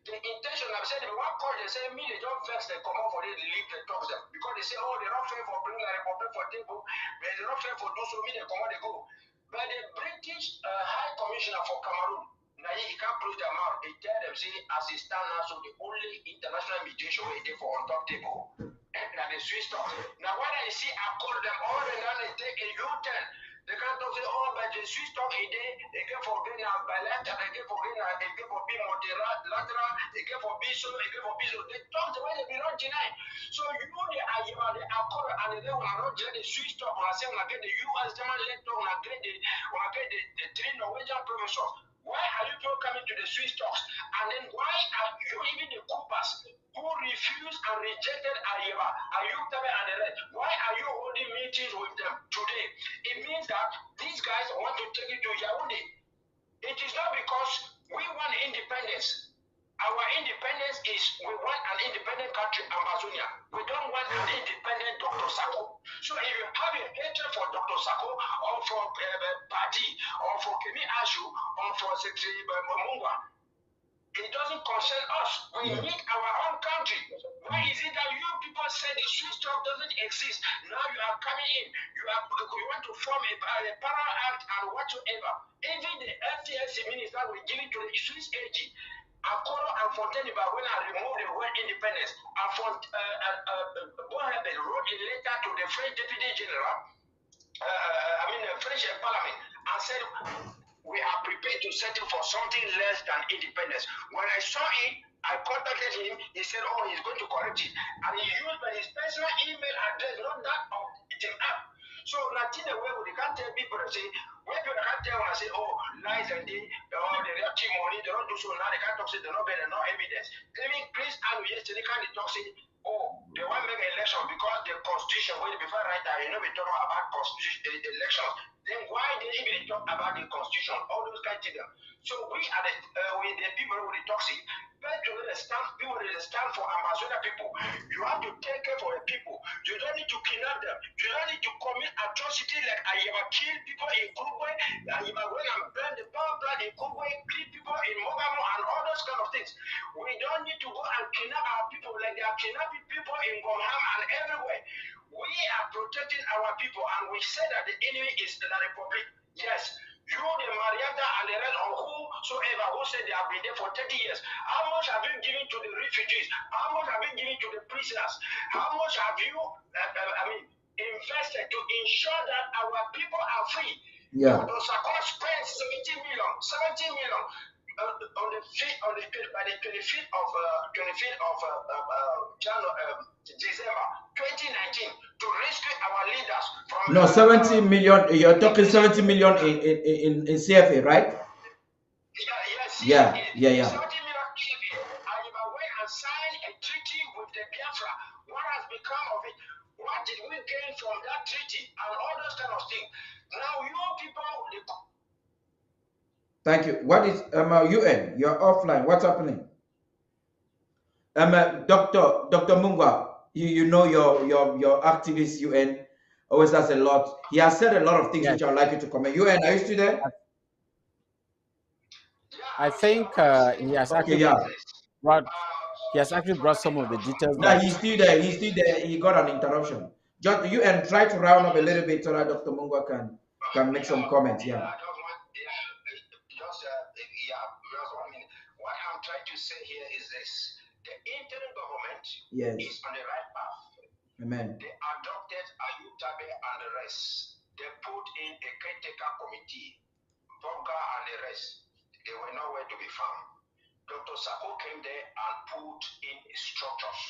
The intention I've said, they want call, they say, me, they don't vex, they come out for them, they leave, they talk them. Because they say, oh, they're not fair for bringing the Republic for table, but they're not fair for those who me, they come out, they go. But the British High Commissioner for Cameroon, now he can't close their mouth. They tell them, say, as it stands now, so the only international mediation way there for on top table. And now the Swiss talk. Now when I see I call them all and then they take a U-turn. They can't talk say, oh, but the Swiss talk a day, they get for being a bilateral, they get for being they get for being multilateral, they get for being so, they get for being so. They talk the way they be not deny. So you know the accord and they will not get the Swiss talk, when I say when I get the US German letter, when I get the three Norwegian professors. Why are you people coming to the Swiss talks? And then why are you even the Coopers who refused and rejected Ayeva, Ayuktabe and the rest? Why are you holding meetings with them today? It means that these guys want to take it to Yaoundé. It is not because we want independence. Our independence is we want an independent country, Amazonia. We don't want an independent Dr. Sako. So if you have a hatred for Dr. Sako or for Party or for Kemi Ashu or for Secretary Mungwa, it doesn't concern us. We need our own country. Why is it that you people say the Swiss talk doesn't exist? Now you are coming in. You want to form a parallel act and whatsoever. Even the F.Asce minister will give it to the Swiss AG. Akoro and Fontaine, when I removed the word independence, Bohebe wrote a letter to the French Deputy General, the French Parliament, and said, we are prepared to settle for something less than independence. When I saw it, I contacted him. He said, oh, he's going to correct it. And he used his personal email address, not that of the app. So, nothing away with they can't tell people and say, when people can't tell when I say, oh, lies and they have testimony, they don't do so now, they can't talk, say, they're not better, no evidence. Even Chris and yesterday can't talk, say, oh, they want to make an election because the constitution, when before right now, you know, we talk about constitution elections. Then why they even talk about the constitution, all those kind of things. So we are the people who are toxic. But people that stand for Amazonia people. You have to take care for the people. You don't need to kidnap them. You don't need to commit atrocity like I ever kill people in Kurwe, I ever went and burn the power plant in Kurwe, kill people in Mogamo and all those kind of things. We don't need to go and kidnap our people like they are kidnapping people in Gomham and everywhere. We are protecting our people and we say that the enemy is the Republic. Yes. You, the Marietta and the rest of whosoever who said they have been there for 30 years, how much have you given to the refugees? How much have you given to the prisoners? How much have you, invested to ensure that our people are free? Yeah. Dr. Sako spent 70 million. on the by the 25th of December 2019 to rescue our leaders from. No, 70 million. You're talking 70 million in CFA, right? Yeah, Yeah. 70 million CFA. And if I went and signed a treaty with the Biafra, what has become of it? What did we gain from that treaty and all those kind of things? Now, you people. Thank you. What is UN? You're offline. What's happening? Dr. Mungwa, you know your activist UN always has a lot. He has said a lot of things Yes. which I'd like you to comment. UN, are you still there? I think he has actually brought some of the details No, that. he's still there. He's still there. He got an interruption. Just UN, try to round up a little bit so that Dr. Mungwa can make some comments. Yeah. Just 1 minute. What I'm trying to say here is this: the interim government is on the right path. Amen. They adopted Ayub Tabe and the rest. They put in a caretaker committee, Bonga and the rest. They were nowhere to be found. Dr. Sako came there and put in structures.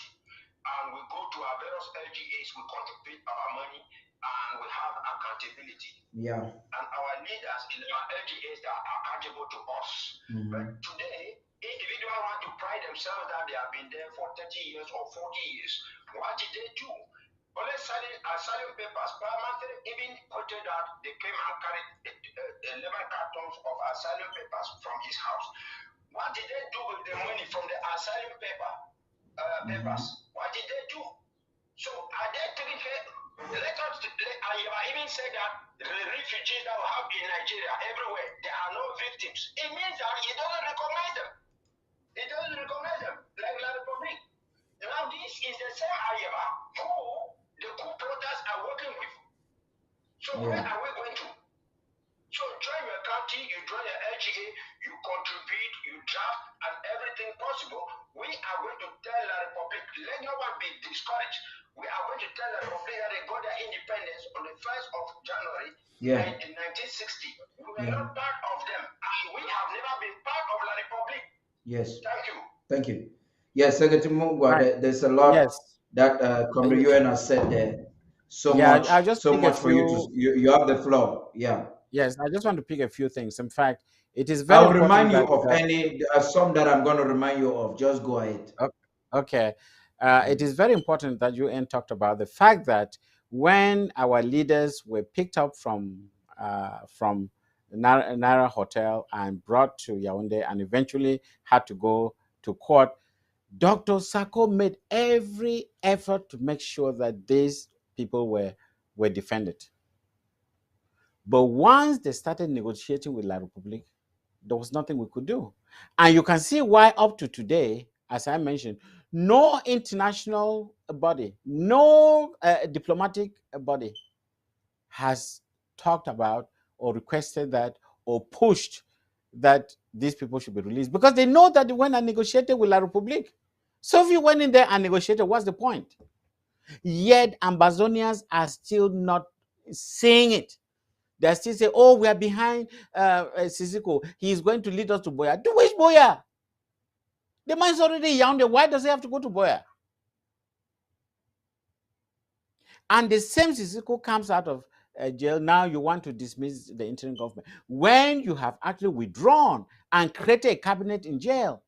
And we go to our various LGAs, we contribute our money, and we have accountability. Yeah. And our leaders in our LGAs that are accountable to us. But today, individuals want to pride themselves that they have been there for 30 years or 40 years. What did they do? Only asylum papers. Parliament even quoted that they came and carried 11 cartons of asylum papers from his house. What did they do with the money from the asylum papers? What did they do? So are they taking care? I even said that the refugees that we have in Nigeria everywhere, there are no victims. It means that he doesn't recognize them. He doesn't recognize them like La Republic. Now this is the same Ayaba who the coup plotters are working with. So where are we going to? So join your county, you join your LGA, you contribute, you draft, and everything possible. We are going to tell the Republic, let no one be discouraged. We are going to tell the Republic that they got their independence on the 1st of January in 1960. We were not part of them, and we have never been part of the Republic. Yes. Thank you. Thank you. Yes, Secretary Mungwa, Right. there's a lot Yes. that Comrade UN has said there. So Yeah, much, I'll just so pick much a for you few. to you have the floor. Yeah. Yes, I just want to pick a few things. In fact, it is very I'll important remind you that. of some that I'm going to remind you of. Just go ahead. Okay. It is very important that UN talked about the fact that when our leaders were picked up from Nara Hotel and brought to Yaoundé and eventually had to go to court, Dr. Sako made every effort to make sure that these people were defended. But once they started negotiating with La Republique, there was nothing we could do. And you can see why up to today, as I mentioned, no international body, no diplomatic body has talked about or requested that or pushed that these people should be released because they know that they went and negotiated with La Republique. So if you went in there and negotiated, what's the point? Yet Ambazonians are still not saying it. They still say, oh, we are behind Sisiko. He is going to lead us to Boya. To which Boya? The man is already Yaoundé. Why does he have to go to Boya? And the same Sisiko comes out of jail. Now you want to dismiss the interim government when you have actually withdrawn and created a cabinet in jail.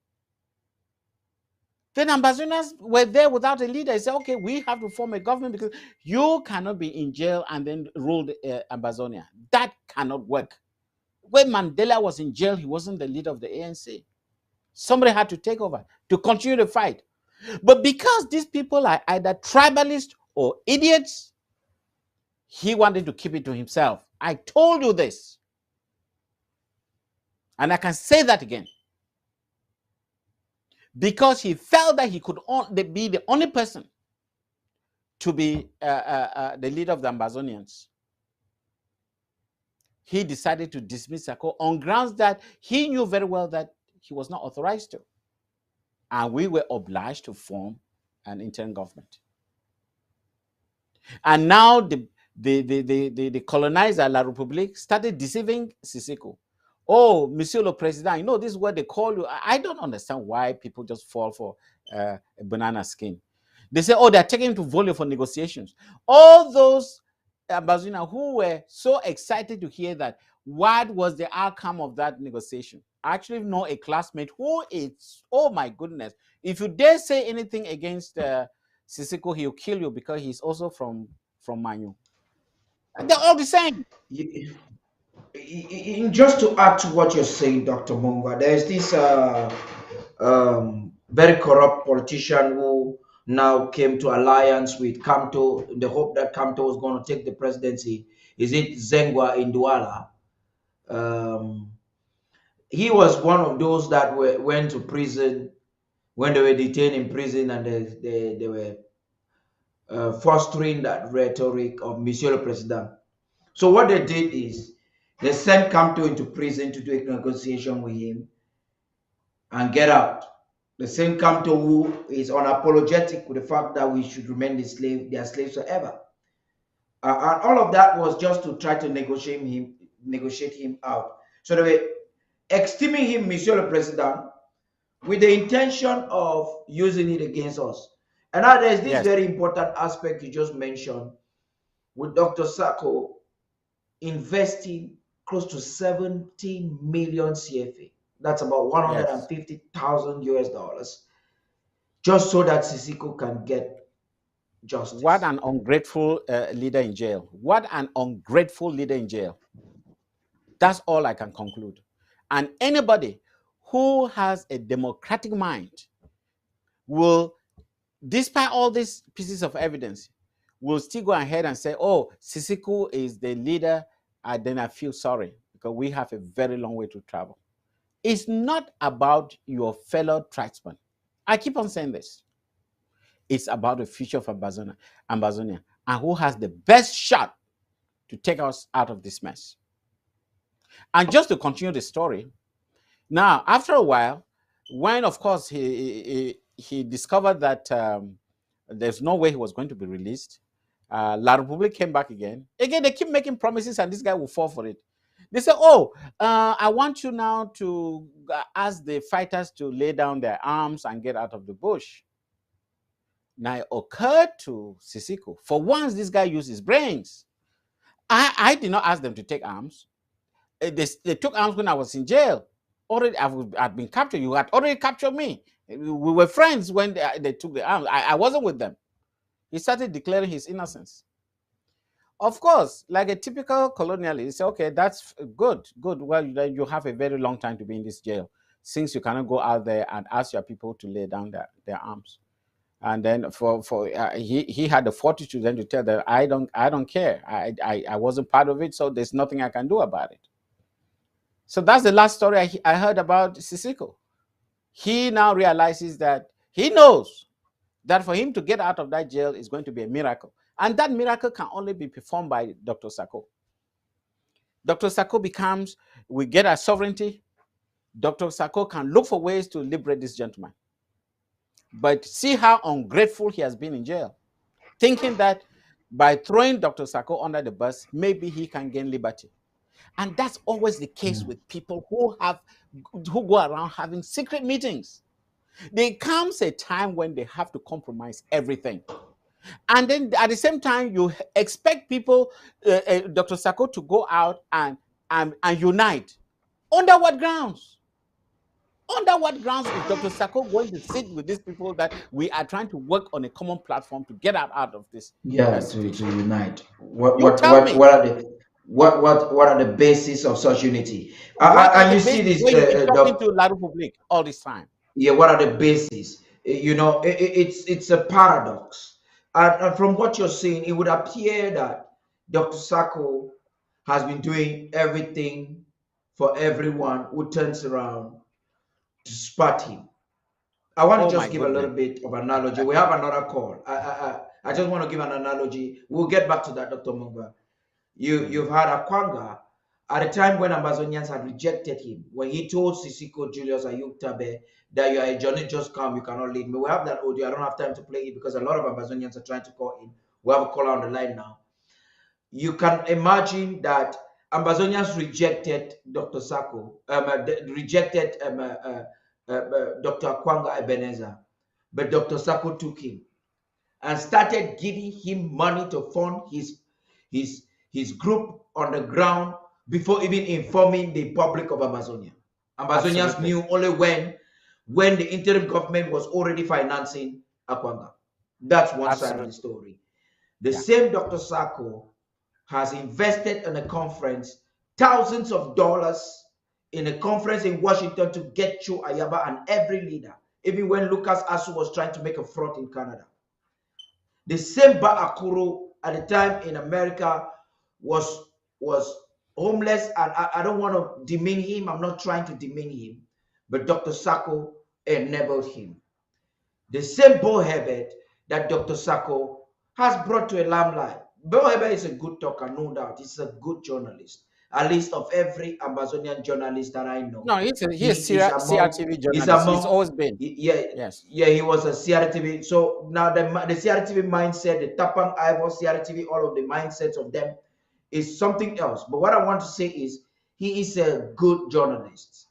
Then Ambazonians were there without a leader. They said, okay, we have to form a government because you cannot be in jail and then rule Ambazonia. That cannot work. When Mandela was in jail, he wasn't the leader of the ANC. Somebody had to take over to continue the fight. But because these people are either tribalists or idiots, he wanted to keep it to himself. I told you this. And I can say that again. Because he felt that he could be the only person to be the leader of the Ambazonians. He decided to dismiss Sako on grounds that he knew very well that he was not authorized to. And we were obliged to form an interim government. And now the colonizer, La Republique, started deceiving Sisiko. Oh, Monsieur le President, you know, this is what they call you. I don't understand why people just fall for a banana skin. They say, oh, they're taking him to Volio for negotiations. All those Ambazonians who were so excited to hear that, what was the outcome of that negotiation? I actually know a classmate who is, oh my goodness, if you dare say anything against Sisiko, he'll kill you because he's also from Manu. They're all the same. Just to add to what you're saying, Dr. Mungwa, there's this very corrupt politician who now came to alliance with Kamto in the hope that Kamto was going to take the presidency. Is it Zengwa Indwala? Um, he was one of those that went to prison when they were detained in prison, and they were fostering that rhetoric of Monsieur le President. So what they did is they sent Kamto into prison to do a negotiation with him and get out. The same Kamto who is unapologetic with the fact that we should remain their slaves forever. And all of that was just to try to negotiate him out. So they were esteeming him Monsieur le President with the intention of using it against us. And now there's this Yes, very important aspect you just mentioned with Dr. Sacco investing close to 17 million CFA. That's about yes. 150,000 US dollars, just so that Sisiko can get What justice. an ungrateful leader in jail. What an ungrateful leader in jail. That's all I can conclude. And anybody who has a democratic mind will, despite all these pieces of evidence, will still go ahead and say, oh, Sisiku is the leader, and then I feel sorry because we have a very long way to travel. It's not about your fellow tribesmen. I keep on saying this. It's about the future of Ambazonia and who has the best shot to take us out of this mess. And just to continue the story, now after a while, when of course he discovered that there's no way he was going to be released, La Republic came back again. Again, they keep making promises, and this guy will fall for it. They say, "Oh, I want you now to ask the fighters to lay down their arms and get out of the bush." Now it occurred to Sisiko, for once this guy used his brains. I did not ask them to take arms. They took arms when I was in jail. Already, I'd been captured. You had already captured me. We were friends when they took the arms. I wasn't with them. He started declaring his innocence. Of course, like a typical colonialist, he said, okay, that's good, good. Well, you have a very long time to be in this jail since you cannot go out there and ask your people to lay down their arms. And then he had the fortitude then to tell them, I don't care. I wasn't part of it, so there's nothing I can do about it. So that's the last story I heard about Sisiko. He now realizes that he knows that for him to get out of that jail is going to be a miracle. And that miracle can only be performed by Dr. Sako. Dr. Sako we get our sovereignty. Dr. Sako can look for ways to liberate this gentleman. But see how ungrateful he has been in jail, thinking that by throwing Dr. Sako under the bus, maybe he can gain liberty. And that's always the case with people who go around having secret meetings. There comes a time when they have to compromise everything. And then at the same time, you expect people, Dr. Sako, to go out and unite. Under what grounds? Under what grounds is Dr. Sako going to sit with these people that we are trying to work on a common platform to get out of this Yeah, to situation? unite. What You what tell what me, what are the what are the basis of such unity? what are And the you see basis this, where you've been talking to La Republique all this time? yeah, what are the bases? You know, it's a paradox. And from what you're saying, it would appear that Dr. Sacco has been doing everything for everyone who turns around to spot him. I want to Oh my just give a little goodness. bit of analogy. We have another call. I just want to give an analogy. We'll get back to that, Dr. Mungwa. You've had Akwanga at a time when Amazonians had rejected him, when he told Sisiko Julius Ayuktabe that you are a journey, just come, you cannot leave me. We have that audio. I don't have time to play it because a lot of Amazonians are trying to call in. We have a caller on the line now. You can imagine that Ambazonians rejected Dr. Sako, rejected Dr. Kwanga Ebenezer, but Dr. Sako took him and started giving him money to fund his group on the ground before even informing the public of Amazonia. Ambazonians Absolutely. knew only when the interim government was already financing Akwanga. That's one side of the story. The same Dr. Sako has invested in a conference thousands of dollars in a conference in Washington to get Chu Ayaba and every leader, even when Lucas Asu was trying to make a fraud in Canada. The same Akuru at the time in America was homeless, and I don't want to demean him. I'm not trying to demean him, but Dr. Sako enabled him. The same Bo Herbert that Dr. Sako has brought to a limelight. Bo Herbert is a good talker, no doubt. He's a good journalist. At least of every Amazonian journalist that I know. No, he's He is among, CRTV he's journalist. He's among, always been. yes, Yes. he was a CRTV. So now the CRTV mindset, the Tapang Ivor, CRTV, all of the mindsets of them is something else. But what I want to say is he is a good journalist.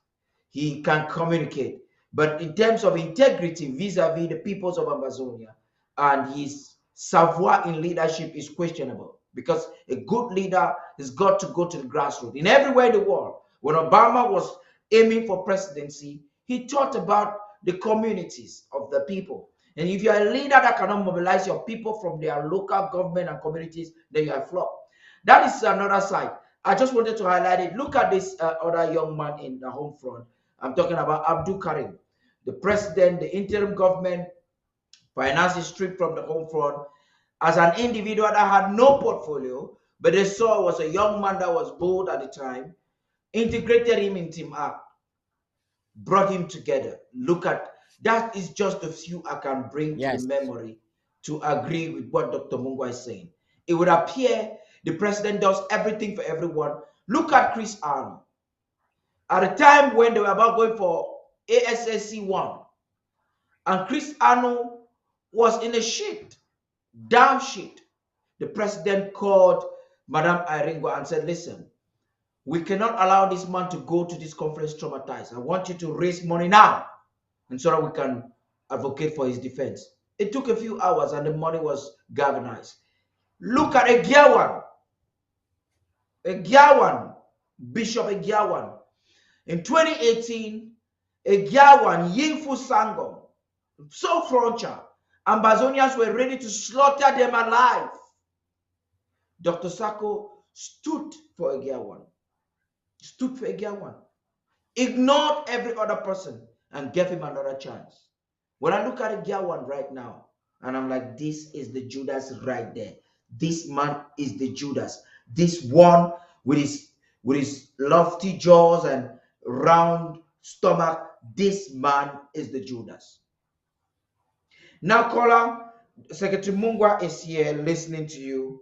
He can communicate. But in terms of integrity vis-a-vis the peoples of Amazonia and his savoir in leadership is questionable, because a good leader has got to go to the grassroots. In everywhere in the world, when Obama was aiming for presidency, he thought about the communities of the people. And if you're a leader that cannot mobilize your people from their local government and communities, then you are flop. That is another side. I just wanted to highlight it. Look at this other young man in the home front. I'm talking about Abdul Karim, the president, the interim government finances stripped from the home front as an individual that had no portfolio, but they saw was a young man that was bold at the time, integrated him in Team Act, brought him together. Look at that, is just a few I can bring to the memory to agree with what Dr. Mungwa is saying. It would appear the president does everything for everyone. Look at Chris Arnold. At the time when they were about going for ASSC 1, and Chris Arnold was in a shit, damn shit, the president called Madame Iringo and said, listen, we cannot allow this man to go to this conference traumatized. I want you to raise money now, and so that we can advocate for his defense. It took a few hours and the money was galvanized. Look at Egiawan, Bishop Egiawan. In 2018, Egiawan, Yingfu Sangom, so frontier, Ambazonians were ready to slaughter them alive. Dr. Sako stood for Egiawan, ignored every other person and gave him another chance. When I look at Egiawan right now, and I'm like, this is the Judas right there. This man is the Judas. This one with his lofty jaws and round stomach, this man is the Judas. Now, caller, Secretary Mungwa is here listening to you.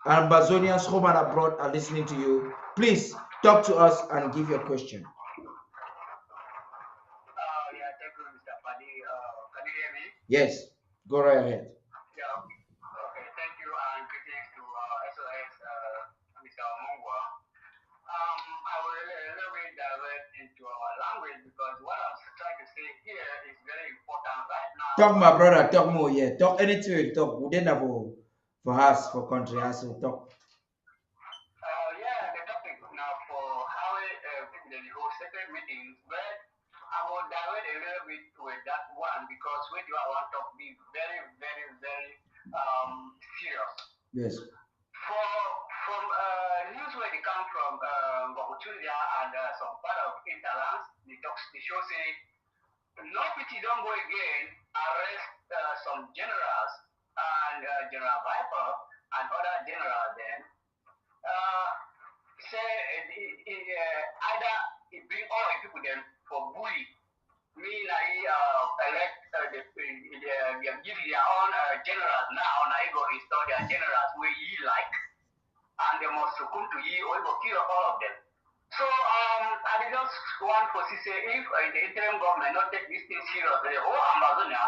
Ambazonians home and abroad are listening to you. Please talk to us and give your question. Yeah, thank you, Mr. Fadi. Can you hear me? Yes, go right ahead. Yeah. Okay, thank you, and greetings to SOS, Mr. Mungwa. I will a little bit divert into our language, because what I'm trying to say here is very important right now. Talk, my brother, talk more, yeah. Talk anything you talk. We didn't have for us, for country, us to talk. Yeah, the topic now for how people hold separate meetings, but I will divert a little bit with that one, because with you I want to be very, very, very serious. Yes. From news where they come from Bakutulia and some part of Interlands, the show say, no pity don't go again, arrest some generals and General Viper and other generals then. Say either it bring all the people then for bully. Mean elect they give their own generals now, and I go install their generals where ye like, and they must succumb to ye or go kill all of them. So I just want to say, if the interim government not take this thing serious, the whole Amazonia,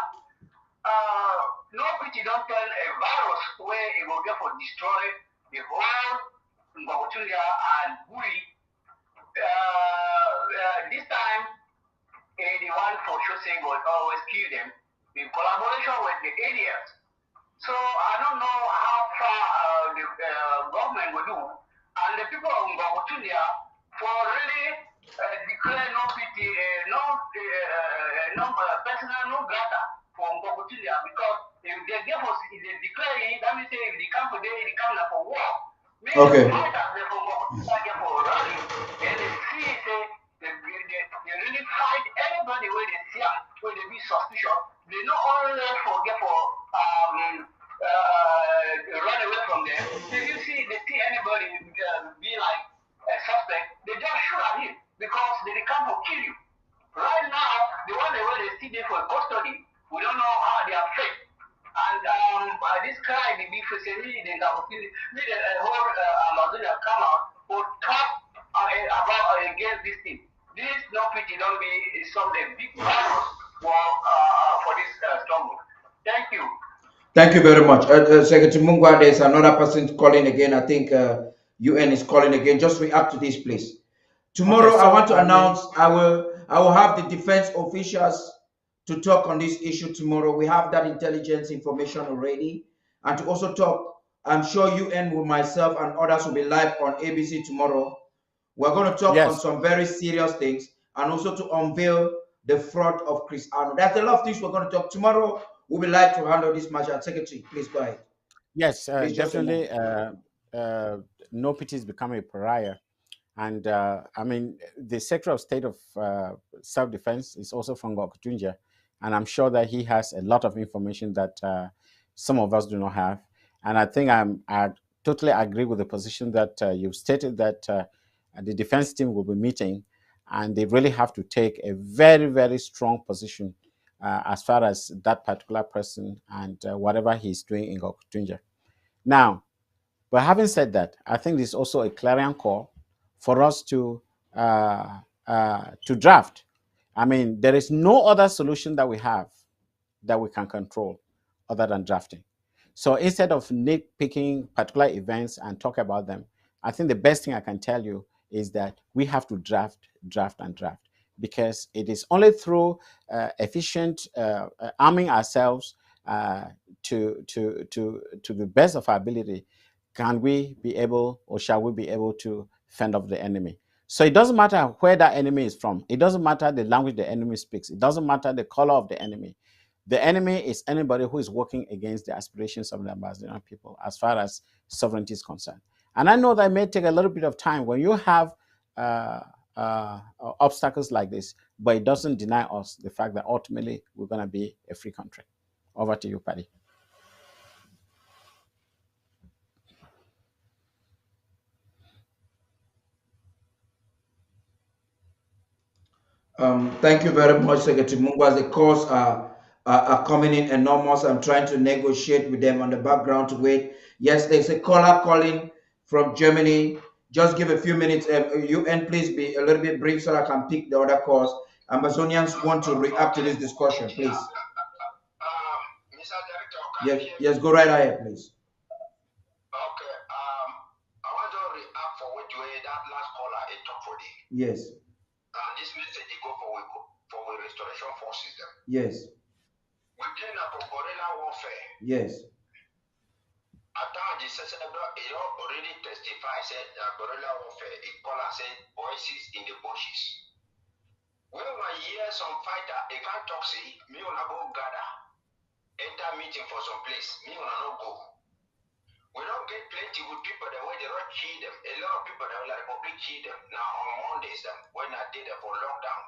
no pity don't turn a virus where it will get for destroy the whole Ngokutulia and Bui. This time, the one for Shoseng would always kill them in collaboration with the areas. So I don't know how far the government will do, and the people of Ngokutulia for really declare no pity, personal no grata for Ngokutulia, because if they give us, if they declare it, that means if they come today, they come like for war. Okay. They for rally, and they see say they really fight anybody where they see them, where they be suspicious. They not only forget for run away from them. If you see they see anybody be like a suspect, they just shoot at him because they come to kill you. Right now, the one where they see them for custody, we don't know how they are fake. And this crime, the beef is really the whole Amazonia come out for talk about against this thing. This no pity don't be something big for this struggle. Thank you. Thank you very much. Secretary Mungwa, there's another person calling again. I think UN is calling again. Just react to this, please. Tomorrow, Okay, so, I want to announce I will have the defense officials to talk on this issue tomorrow. We have that intelligence information already, and to also talk. I'm sure UN with myself and others will be live on ABC tomorrow. We're going to talk on yes, some very serious things and also to unveil the fraud of Chris Arnold. There's a lot of things we're going to talk tomorrow. We'll be live to handle this matter. Secretary, please go ahead. yes, Please just definitely. announce. No pity is becoming a pariah. And I mean, the Secretary of State of Self-Defense is also from Gokutunja, and I'm sure that he has a lot of information that some of us do not have. And I think I totally agree with the position that you've stated that the defense team will be meeting, and they really have to take a very, very strong position as far as that particular person and whatever he's doing in Gokutunja. Now, but having said that, I think this is also a clarion call for us to draft. I mean, there is no other solution that we have that we can control other than drafting. So instead of nitpicking particular events and talk about them, I think the best thing I can tell you is that we have to draft, draft, and draft, because it is only through efficient arming ourselves to the best of our ability can we be able, or shall we be able, to fend off the enemy. So it doesn't matter where that enemy is from. It doesn't matter the language the enemy speaks. It doesn't matter the color of the enemy. The enemy is anybody who is working against the aspirations of the Amazonian people as far as sovereignty is concerned. And I know that may take a little bit of time when you have obstacles like this, but it doesn't deny us the fact that ultimately we're going to be a free country. Over to you, Paddy. Thank you very much, Secretary Mungwas. The calls are coming in enormous. I'm trying to negotiate with them on the background to wait. Yes, there's a caller calling from Germany. Just give a few minutes. UN, please be a little bit brief so I can pick the other calls. Amazonians want to react to this discussion, please. Mr. Director, Yes, go right ahead, please. Okay. I want to react for which way that last caller it talked for the. Yes. This message they go for restoration forces them. Yes. We came up for guerrilla warfare. Yes. At times, it already testify said guerrilla warfare. It call us said voices in the bushes. When I hear some fighter, they can't talk. See, me wanna go gather, enter meeting for some place. Me wanna not go. We don't get plenty with people that way they don't kill them. A lot of people that will like Republic kill them. Now on Mondays, them when I did it for lockdown.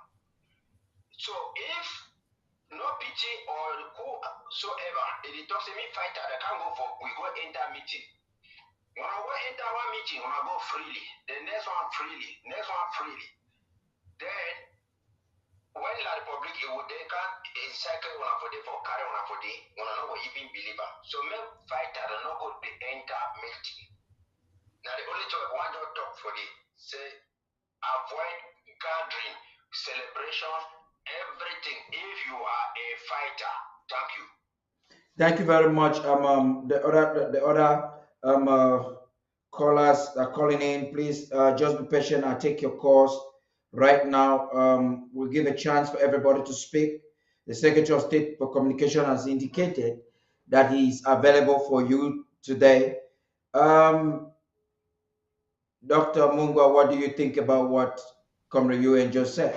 So if no pity or whosoever, if it talks to me fighter that can't go for, we go enter meeting. When I go enter one meeting, when I go freely, the next one freely, next one freely. Then when La Republic it would they can't cycle when I for day for carry when I for day, when I know what even believer. So me fighter don't know go the enter meeting. Now the only thing I want to talk for the say avoid gathering, celebrations, everything if you are a fighter. Thank you. Thank you very much. The other callers are calling in. Please just be patient. I'll take your calls right now. We'll give a chance for everybody to speak. The Secretary of State for Communication has indicated that he's available for you today. Dr. Mungwa, what do you think about what Comrade Yuen just said?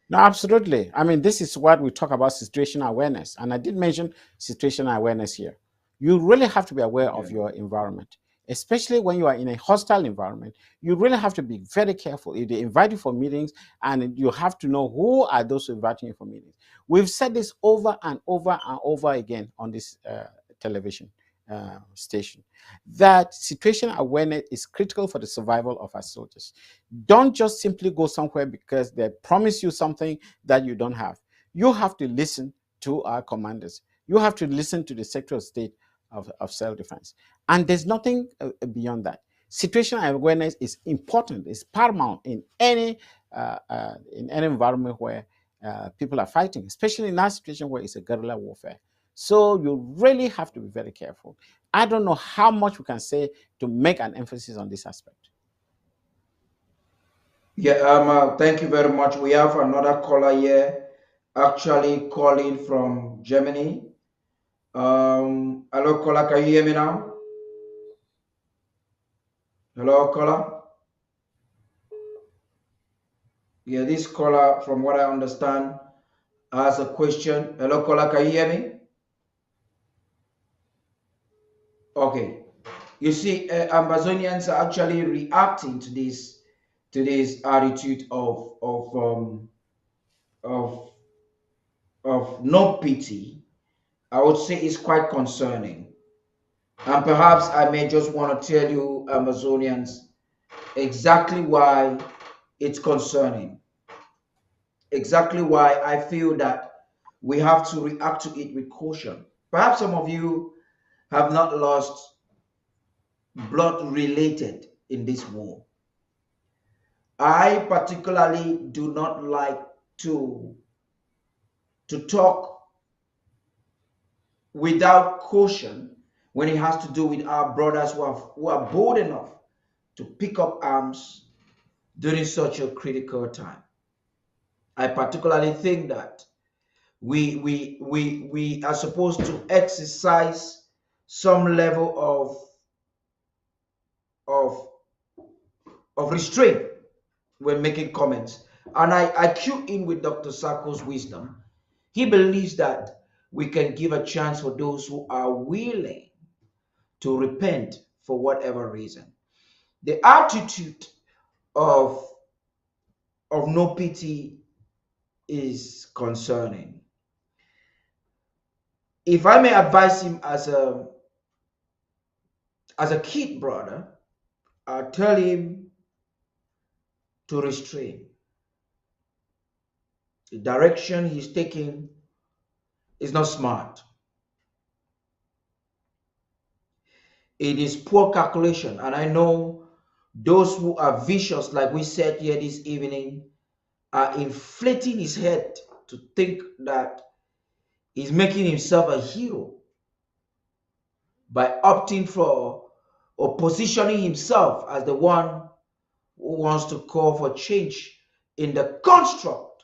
No, absolutely. I mean, this is what we talk about situational awareness. And I did mention situational awareness here. You really have to be aware of your environment, especially when you are in a hostile environment. You really have to be very careful. If they invite you for meetings, and you have to know who are those inviting you for meetings. We've said this over and over and over again on this television station, that situational awareness is critical for the survival of our soldiers. Don't just simply go somewhere because they promise you something that you don't have. You have to listen to our commanders. You have to listen to the Secretary of State of Self-Defense. And there's nothing beyond that. Situational awareness is important, it's paramount in any environment where people are fighting, especially in that situation where it's a guerrilla warfare. So you really have to be very careful. I don't know how much we can say to make an emphasis on this aspect. Yeah, thank you very much. We have another caller here, actually calling from Germany. Hello, caller, can you hear me now? Hello, caller. Yeah, this caller, from what I understand, has a question. Hello, caller, can you hear me? Okay. You see, Amazonians are actually reacting to this attitude of of no pity. I would say it's quite concerning. And perhaps I may just want to tell you, Amazonians, exactly why it's concerning. Exactly why I feel that we have to react to it with caution. Perhaps some of you have not lost blood related in this war. I particularly do not like to talk without caution when it has to do with our brothers who are bold enough to pick up arms during such a critical time. I particularly think that we are supposed to exercise some level of of restraint when making comments. And I cue in with Dr. Sako's wisdom. He believes that we can give a chance for those who are willing to repent for whatever reason. The attitude of no pity is concerning. If I may advise him as a kid brother, I'll tell him to restrain. The direction he's taking is not smart. It is poor calculation. And I know those who are vicious, like we said here this evening, are inflating his head to think that he's making himself a hero by opting for or positioning himself as the one who wants to call for change in the construct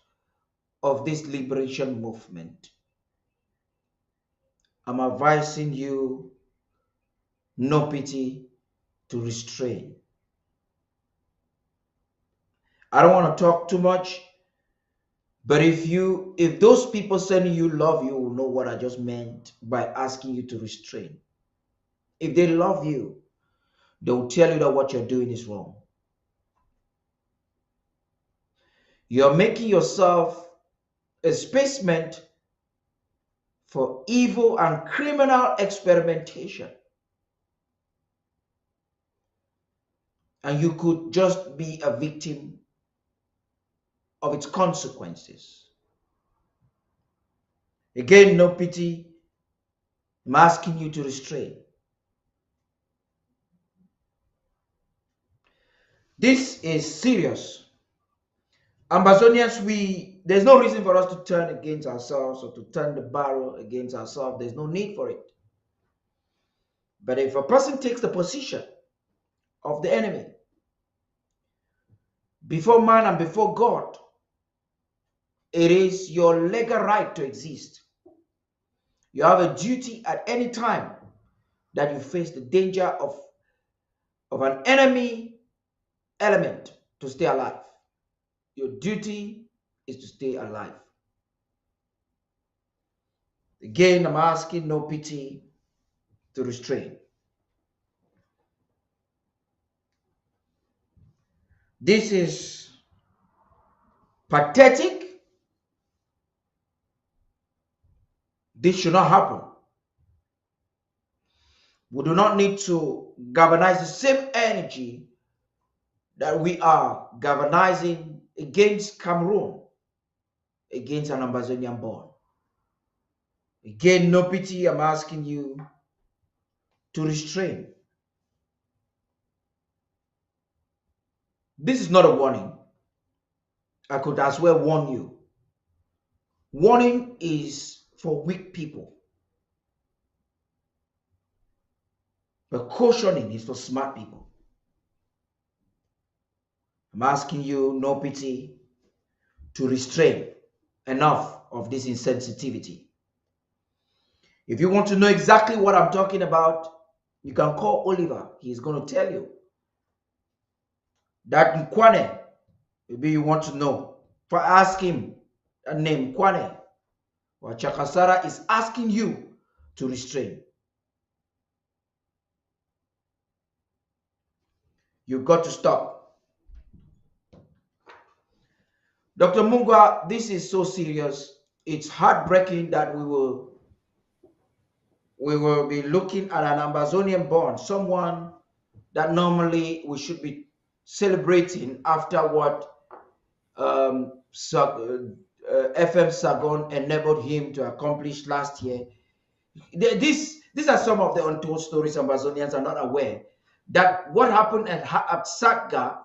of this liberation movement. I'm advising you, no pity, to restrain. I don't want to talk too much, but if those people sending you love you will know what I just meant by asking you to restrain. If they love you, they will tell you that what you're doing is wrong. You're making yourself a spaceman for evil and criminal experimentation. And you could just be a victim of its consequences. Again, no pity. I'm asking you to restrain. This is serious. Amazonians, there's no reason for us to turn against ourselves or to turn the barrel against ourselves. There's no need for it. But if a person takes the position of the enemy. Before man and before God, it is your legal right to exist. You have a duty at any time that you face the danger of an enemy element to stay alive. Your duty is to stay alive. Again, I'm asking no pity to restrain. This is pathetic. This should not happen. We do not need to galvanize the same energy that we are galvanizing against Cameroon, against an Amazonian born. Again, no pity, I'm asking you to restrain. This is not a warning. I could as well warn you. Warning is for weak people. But cautioning is for smart people. I'm asking you, no pity, to restrain. Enough of this insensitivity. If you want to know exactly what I'm talking about, you can call Oliver. He's going to tell you. That Nkwane, maybe you want to know. For ask him a name, Nkwane, or Chakasara is asking you to restrain. You've got to stop. Dr. Mungwa, this is so serious. It's heartbreaking that we will be looking at an Amazonian born, someone that normally we should be celebrating after what FM Sagon enabled him to accomplish last year. These are some of the untold stories Amazonians are not aware that what happened at Saga,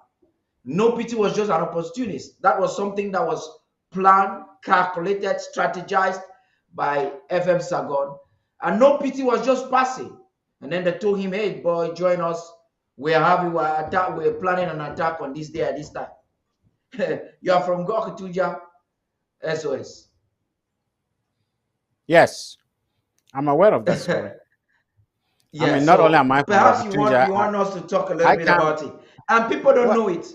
no pity was just an opportunist. That was something that was planned, calculated, strategized by FM Sagon, and no pity was just passing. And then they told him, "Hey, boy, join us. We're planning an attack on this day at this time." You are from Gokituja, SOS. Yes, I'm aware of that story. Yeah, I mean, not only am I from perhaps you Gokituja, want us to talk a little bit about it, and people don't know it.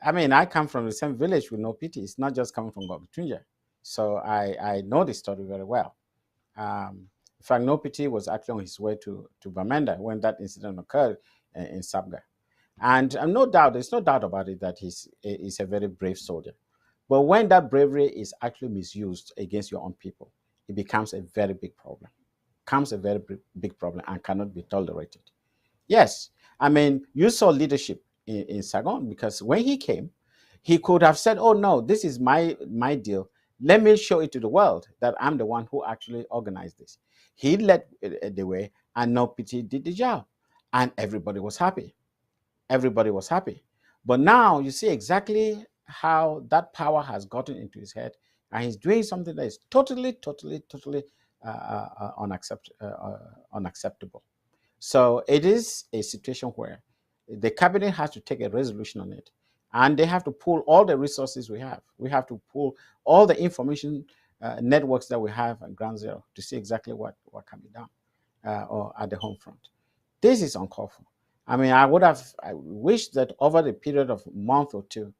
I mean, I come from the same village with no pity. It's not just coming from Gokituja, so I know the story very well. In fact, no pity was actually on his way to Bamenda when that incident occurred in Sabga. And no doubt, there's no doubt about it that he's a very brave soldier. But when that bravery is actually misused against your own people, it becomes a very big problem. Becomes a very big problem and cannot be tolerated. Yes, I mean, you saw leadership in Sagon because when he came, he could have said, "Oh no, this is my deal. Let me show it to the world that I'm the one who actually organized this." He led the way, and no pity did the job, and everybody was happy. Everybody was happy. But now you see exactly how that power has gotten into his head, and he's doing something that is totally unacceptable. So it is a situation where the cabinet has to take a resolution on it, and they have to pull all the resources we have. We have to pull all the information networks that we have at Ground Zero to see exactly what can be done or at the home front. This is uncalled for. I mean, I wish that over the period of a month or two,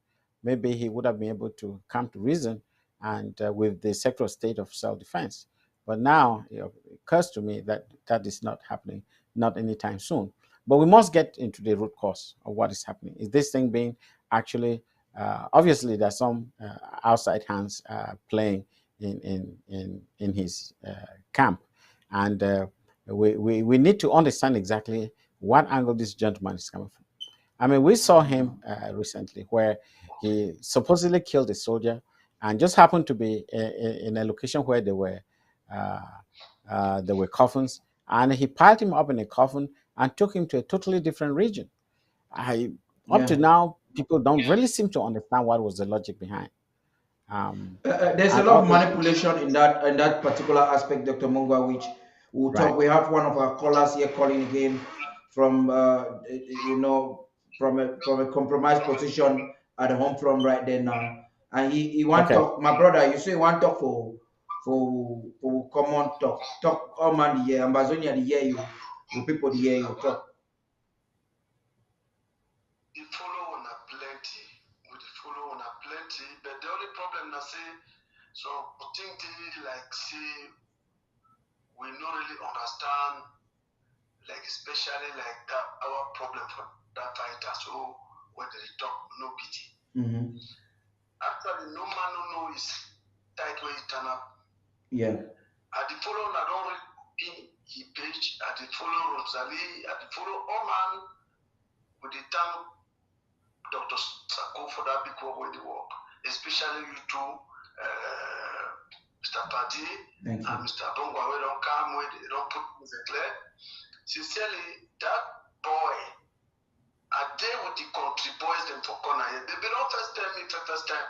maybe he would have been able to come to reason and with the sector state of self-defense. But now it occurs to me that that is not happening, not anytime soon. But we must get into the root cause of what is happening. Is this thing being actually, obviously there's some outside hands playing in his camp. And we need to understand exactly what angle this gentleman is coming from. I mean, we saw him recently where he supposedly killed a soldier and just happened to be in a location where there were coffins, and he piled him up in a coffin and took him to a totally different region. Up to now, people don't really seem to understand what was the logic behind. There's a lot of manipulation in that particular aspect, Dr. Mungwa, which we'll talk. We have one of our callers here calling again from from a compromised position at the home front right there now, and he want Okay. talk. My brother, you say want talk for common talk all man the year, Ambazonia the year you, people the year you talk. The follow on a plenty, with the follow on a plenty, but the only problem I say, so I think they like say we not really understand, like especially like that our problem for that fighter. So when they talk, no pity. Mm-hmm. Actually, no man no know is tight way it turn up. Yeah. At the follow, I don't really he page. At the follow Rosalie. At the follow all man with the thank Dr. Sako for that big work with the work, especially you two, Mr. Padi and Mr. Mungwa. We don't come with, don't put things clear. Sincerely, that boy, a day with the country boys them for corner. They be not first time,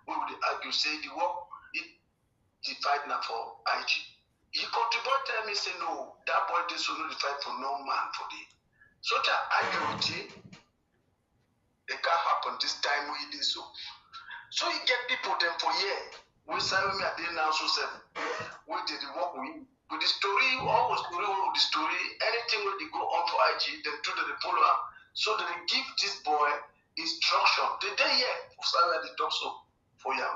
we would argue, say the work, the fight now for IG. He contribute tell me, say no, that boy this will not fight for no man for the. So that argue with him, it can't happen this time we did so. So you get people them for year. We say we are there now, so seven. We did the work with the story, always story with the story, anything when they go on for IG, then do the follow up. So they give this boy instruction. The day here, sorry, the talk so for you.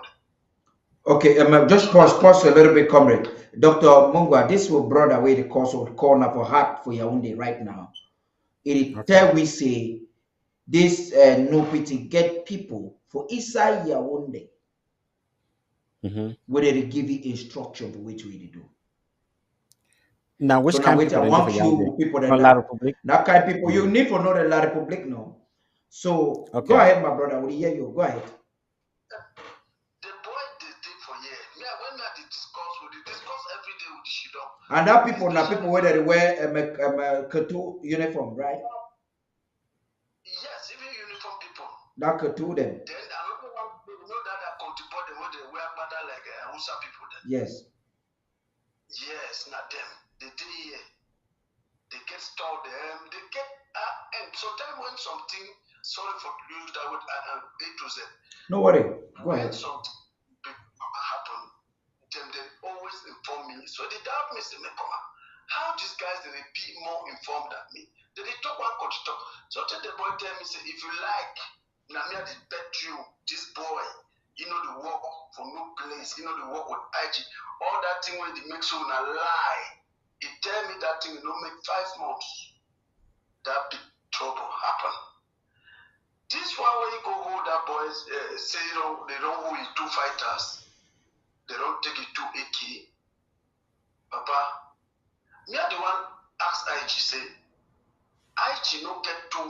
Okay, just pause a little bit, comrade. Dr. Mungwa, this will brought away the cause of corner for heart for Yaoundé right now. It tell we say this no pity get people for inside Yaoundé where they give you instruction for which way to do. Now, which kind of people? I want few people that La Republic. That kind of people you need to know the La Republic now. So go ahead, my brother. We hear you. Go ahead. The boy they take for years. Yeah, when they discuss every day with the Shidong. And that people now people where they wear a Katu uniform, right? Yes, even uniform people. That Katu them. Then another one, you know that they contribute the way they wear bada like Hausa people then. Yes. Yes, not them. They did here. They get stored them. They get and sometimes when something, sorry for use that word A to Z. No worry. Go ahead. When something big happen, then they always inform me. So they doubt me, say, how these guys they be more informed than me? They talk one coach talk. So the boy tell me, say, if you like, now me I did bet you this boy, you know the work for no place, you know the work with IG, all that thing when they make so a lie. He tell me that thing, make 5 months. That big trouble happen. This one when you go hold that boys, say they don't hold it 2 fighters. They don't take it 2 AK. Papa, me are the one ask IG say, IG no get 2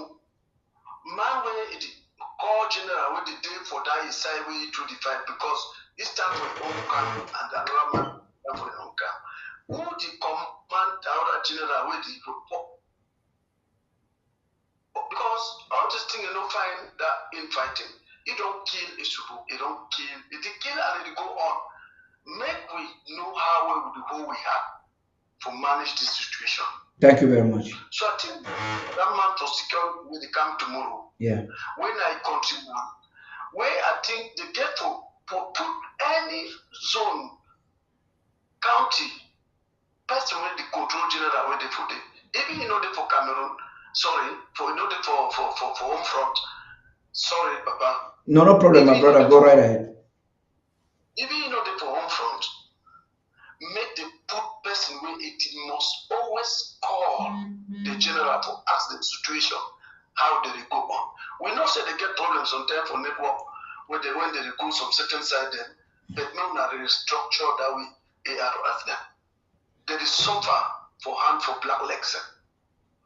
man where it call general where the day for that is side way to the fight because it stand for the own camp and another man stand for the own camp. Who the command the other general where the report? Because all this thing you don't find that in fighting. You don't kill a subu, you don't kill, it kill and it go on. Make we know how we have to manage this situation. Thank you very much. So I think that man for security will come tomorrow. Yeah. When I continue, where I think they get to put any zone, county, person when the control general where they for them. Even they for Cameroon, sorry, for they for home front. Sorry, Papa. No problem, my brother. Go right ahead. Even they for home front, make the put person where it must always call the general to ask the situation how they go on. We know say they get problems sometimes for network when they go some certain side then, but no not really structure that we ARF them. There is suffer for hand for black legs.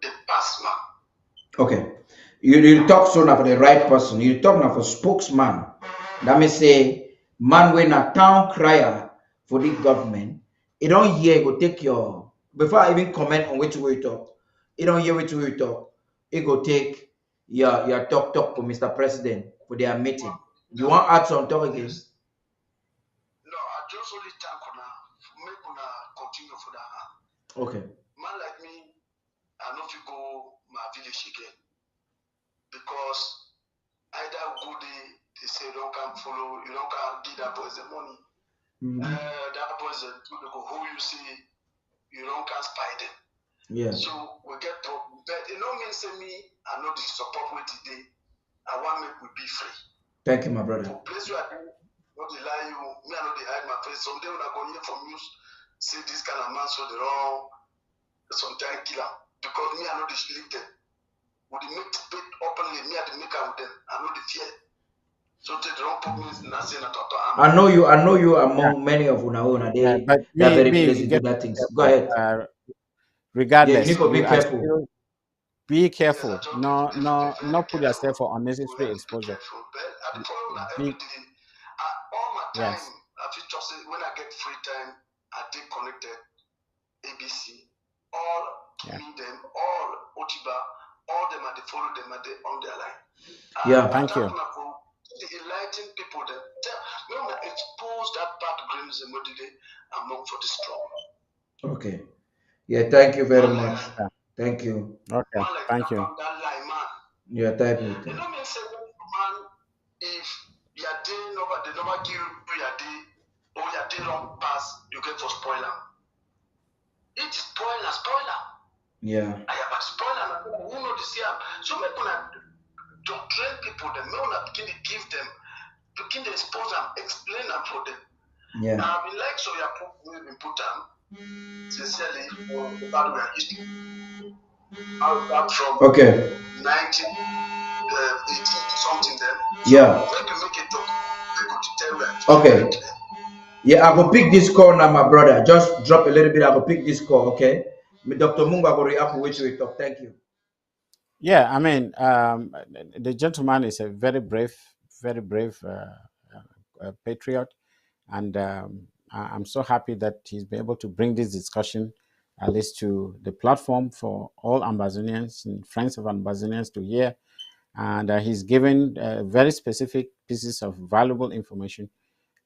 The pass man. Okay. You talk so now for the right person. You talk now for spokesman. That means say man when a town crier for the government. You don't hear go take your before I even comment on which way you talk. You don't hear which way you talk. It go take your talk for Mr. President for their meeting. You want add some talk again? No, I just only thank una make una continue for that. Okay. Man like me, I know if you go my village again. Because either good day, they say don't come follow, you don't come give that boys the money. That boys the who you see, you don't can spy them. Yeah. So we get problem. But it don't mean say me, I know the support with today. I want make we be free. Thank you, my brother. For place where I do not lie you, me I know they hide my face. Someday when I go hear from you, say this kind of man so the wrong, sometimes kill him. Because me I know they leave them. Would they make it openly, me I make out with them. I know the fear. So they don't put me in a senator. I know you among many of Unaona. But They're very me, pleasant to get that things. Go careful. ahead. Yeah, you need Regardless, to be you are careful. still be Yes, I careful. told you No, to be no, very not put careful. yourself for unnecessary Be exposure. careful. But I follow that every Be day. All my time, yes. I feel just when I get free time, I did connected ABC, all Yeah. me them, all Otiba, all them they follow them at on their line. Yeah. Thank you. The enlightened people that tell expose that backgrounds and what they among for this trouble. Okay. Yeah, thank you very Man much. Yeah. Thank you. Okay. Man like Thank you. that line, man. Yeah, thank you. It don't mean say man if your day nobody never give you your day or your day long pass, you get for spoiler. It is spoiler. Yeah. I have a spoiler who know this year. So make una don't train people them, make una begin to give them, begin to expose them, explain them for them. Yeah. I mean like so your put them sincerely for the bad way history. Out from Okay. 1918 something then. Yeah. Make you make it talk. They go to tell you. Okay. Yeah, I go pick this call now, my brother. Just drop a little bit. I go pick this call, okay? Dr. Mungwa go react to which we talk. Thank you. Yeah, I mean, the gentleman is a very brave patriot, and I'm so happy that he's been able to bring this discussion at least to the platform for all Ambazonians and friends of Ambazonians to hear. And he's given very specific pieces of valuable information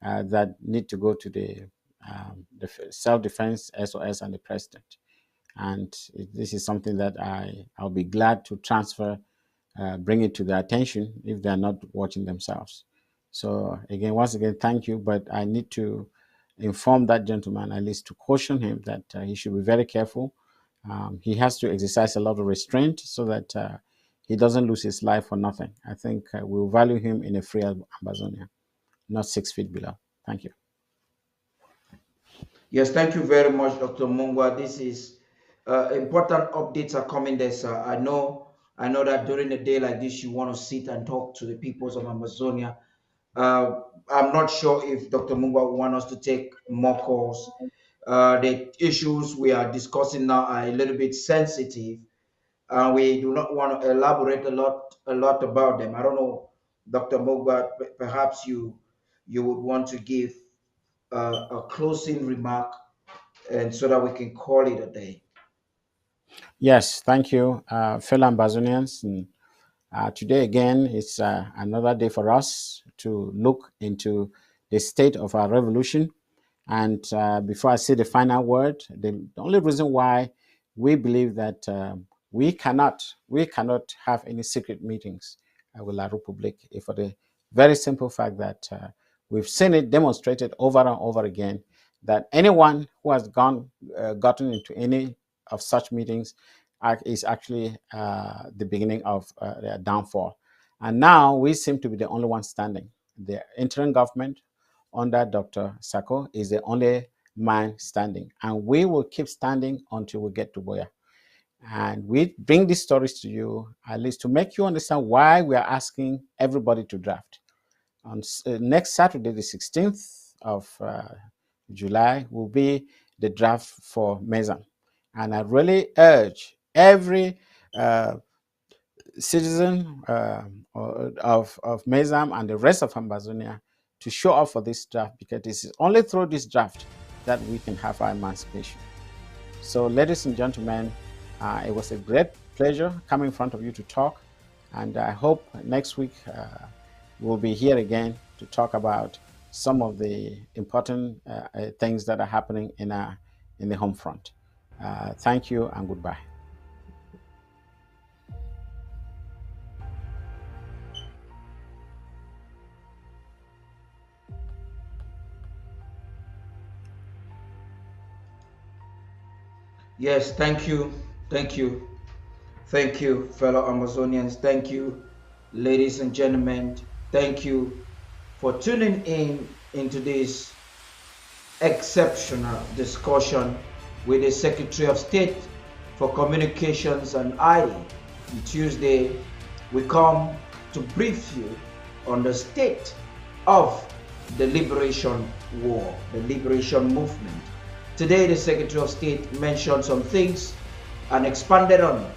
that need to go to the self-defense SOS and the president. And this is something that I'll be glad to transfer, bring it to their attention if they're not watching themselves. So again, once again, thank you. But I need to inform that gentleman, at least to caution him that he should be very careful. He has to exercise a lot of restraint so that he doesn't lose his life for nothing. I think we'll value him in a free Amazonia, not 6 feet below. Thank you. Yes, thank you very much, Dr. Mungwa. This is important updates are coming there, sir. I know that during a day like this, you want to sit and talk to the peoples of Amazonia. I'm not sure if Dr. Mungwa want us to take more calls. The issues we are discussing now are a little bit sensitive, and we do not want to elaborate a lot about them. I don't know, Dr. Mungwa, perhaps you would want to give a closing remark, and so that we can call it a day. Yes, thank you, fellow Ambazonians. And, today, again, is another day for us to look into the state of our revolution. And before I say the final word, the only reason why we believe that we cannot have any secret meetings with La Republique for the very simple fact that we've seen it demonstrated over and over again that anyone who has gotten into any of such meetings is actually the beginning of their downfall. And now we seem to be the only one standing. The interim government under Dr. Sako is the only man standing. And we will keep standing until we get to Boya. And we bring these stories to you, at least to make you understand why we are asking everybody to draft. On next Saturday, the 16th of July, will be the draft for Mezam. And I really urge every citizen of Mezam and the rest of Ambazonia to show up for this draft, because it is only through this draft that we can have our emancipation. So, ladies and gentlemen, it was a great pleasure coming in front of you to talk, and I hope next week we'll be here again to talk about some of the important things that are happening in the home front. Thank you and goodbye. Yes, thank you. Thank you. Thank you, fellow Amazonians. Thank you, ladies and gentlemen. Thank you for tuning in into this exceptional discussion with the Secretary of State for Communications and ID. On Tuesday, we come to brief you on the state of the liberation war, the liberation movement. Today, the Secretary of State mentioned some things and expanded on it.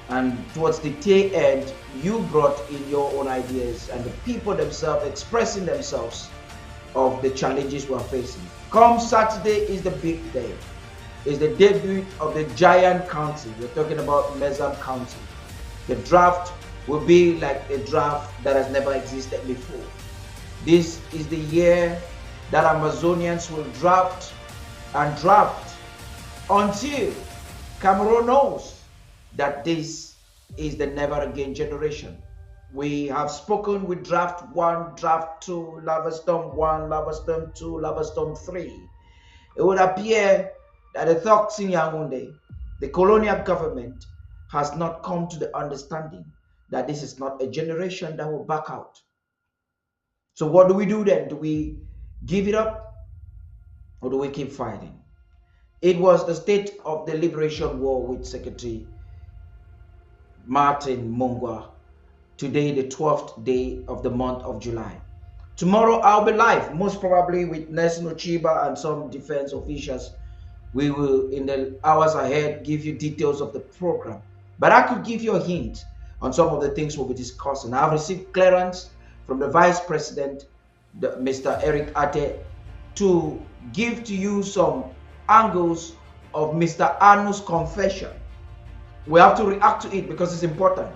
And towards the tail end, you brought in your own ideas and the people themselves expressing themselves of the challenges we're facing. Come Saturday is the big day. It's the debut of the giant county. We're talking about Mezam County. The draft will be like a draft that has never existed before. This is the year that Amazonians will draft and draft until Cameroon knows that this is the never again generation. We have spoken with draft 1, draft 2, lava storm 1, lava storm 2, lava storm 3. It would appear that the thugs in Yaoundé, the colonial government, has not come to the understanding that this is not a generation that will back out. So what do we do then? Do we give it up or do we keep fighting? It was the state of the liberation war with Secretary Martin Mungwa. Today, the 12th day of the month of July. Tomorrow, I'll be live, most probably with Nelson Ochiba and some defense officials. We will, in the hours ahead, give you details of the program. But I could give you a hint on some of the things we'll be discussing. I've received clearance from the Vice President, Mr. F.Asce, to give to you some angles of Mr. Anu's confession. We have to react to it because it's important.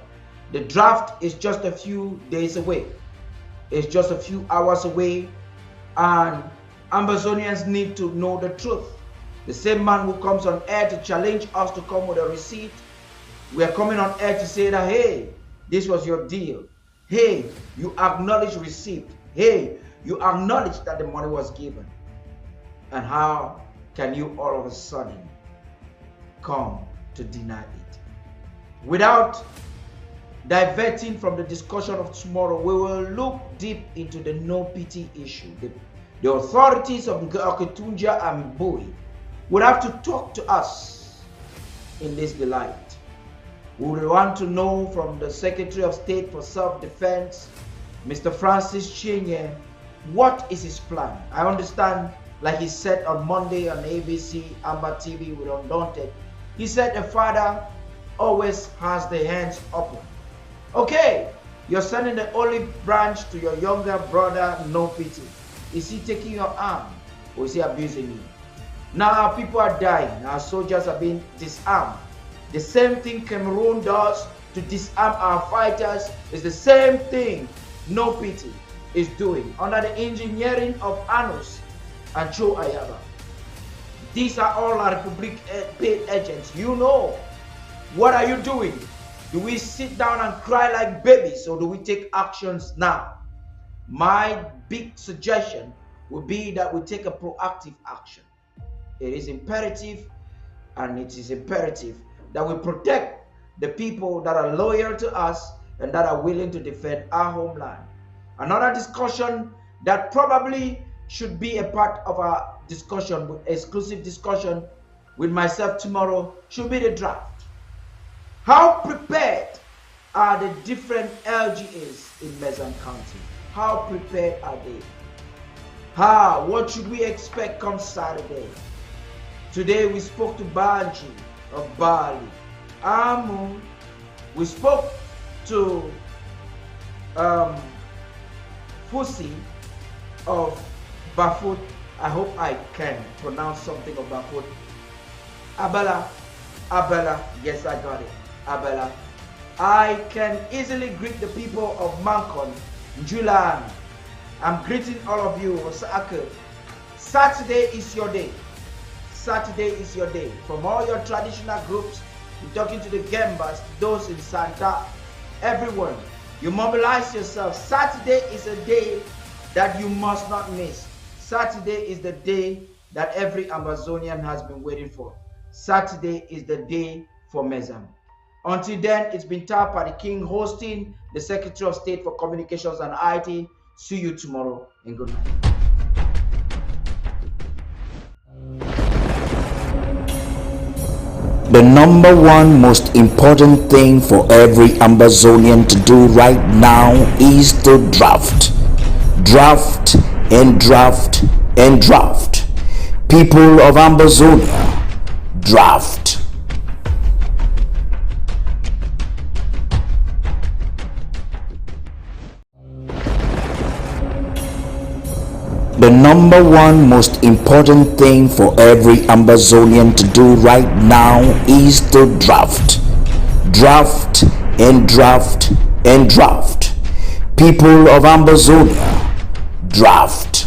The draft is just a few days away. It's just a few hours away, and Amazonians need to know the truth. The same man who comes on air to challenge us to come with a receipt, we are coming on air to say that, hey, this was your deal. Hey, you acknowledge receipt. Hey, you acknowledge that the money was given. And how can you all of a sudden come to deny it? Without diverting from the discussion of tomorrow, we will look deep into the no pity issue. The authorities of Okatunja and Bui would have to talk to us in this delight. We would want to know from the Secretary of State for Self-Defense, Mr. Francis Chenye, what is his plan? I understand, like he said on Monday on ABC, Amber TV with Undaunted, he said the father always has the hands open. Okay, you're sending the olive branch to your younger brother, no pity. Is he taking your arm or is he abusing you? Now our people are dying, our soldiers are being disarmed. The same thing Cameroon does to disarm our fighters is the same thing no pity is doing under the engineering of Anus and Cho Ayaba. These are all our Republic paid agents. You know, what are you doing? Do we sit down and cry like babies or do we take actions now? My big suggestion would be that we take a proactive action. It is imperative, and it is imperative that we protect the people that are loyal to us and that are willing to defend our homeland. Another discussion that probably should be a part of our discussion, exclusive discussion with myself tomorrow, should be the draft. How prepared are the different LGAs in Mezam County? How prepared are they? What should we expect come Saturday? Today we spoke to Banji of Bali. Amu. We spoke to F.Asce of Bafut. I hope I can pronounce something of Bafut. Abela, yes I got it. Abela. I can easily greet the people of Mankon, Julan. I'm greeting all of you. Saturday is your day. Saturday is your day. From all your traditional groups, you're talking to the Gembas, those in Santa, everyone. You mobilize yourself. Saturday is a day that you must not miss. Saturday is the day that every Amazonian has been waiting for. Saturday is the day for Mezam. Until then, it's been Tapa the King hosting, the Secretary of State for Communications and IT. See you tomorrow and good night. The number one most important thing for every Ambazonian to do right now is to draft. Draft and draft and draft. People of Ambazonia, draft. The number one most important thing for every Ambazonian to do right now is to draft. Draft and draft and draft. People of Ambazonia, draft.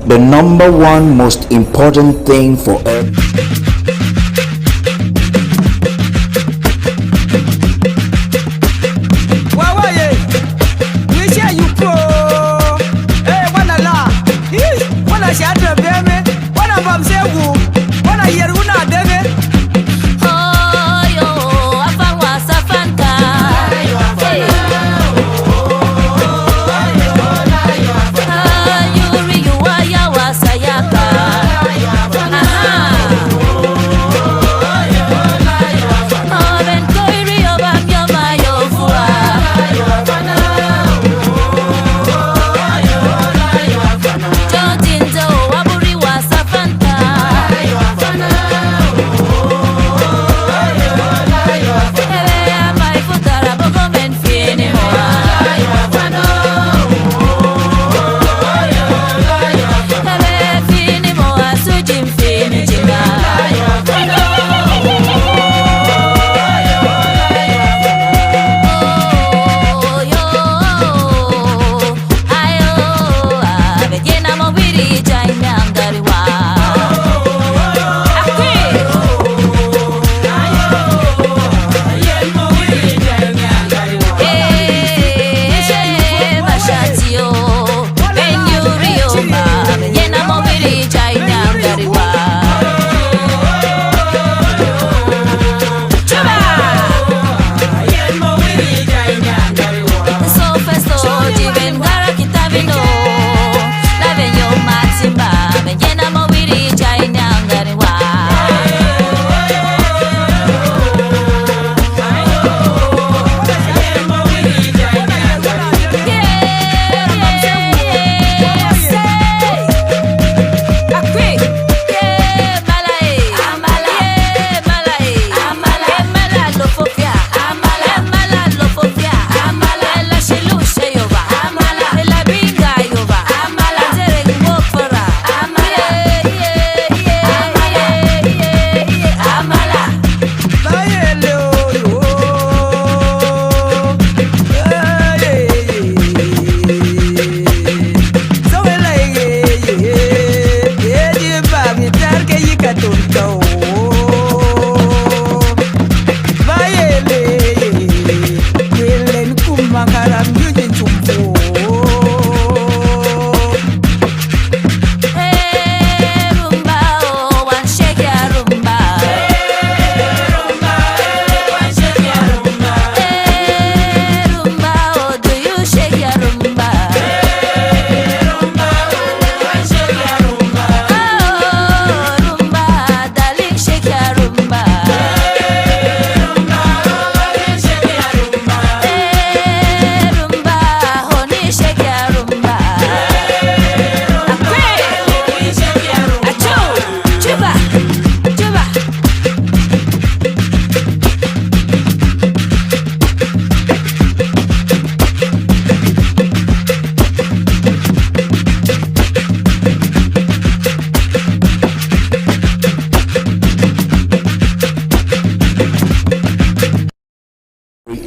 The number one most important thing for every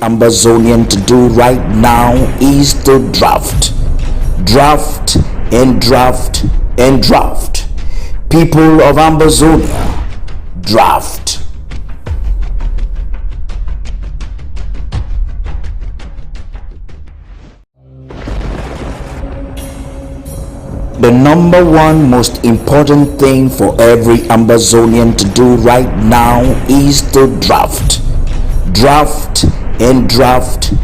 Ambazonian to do right now is to draft. Draft and draft and draft. People of Ambazonia, draft. The number one most important thing for every Ambazonian to do right now is to draft. Draft and draft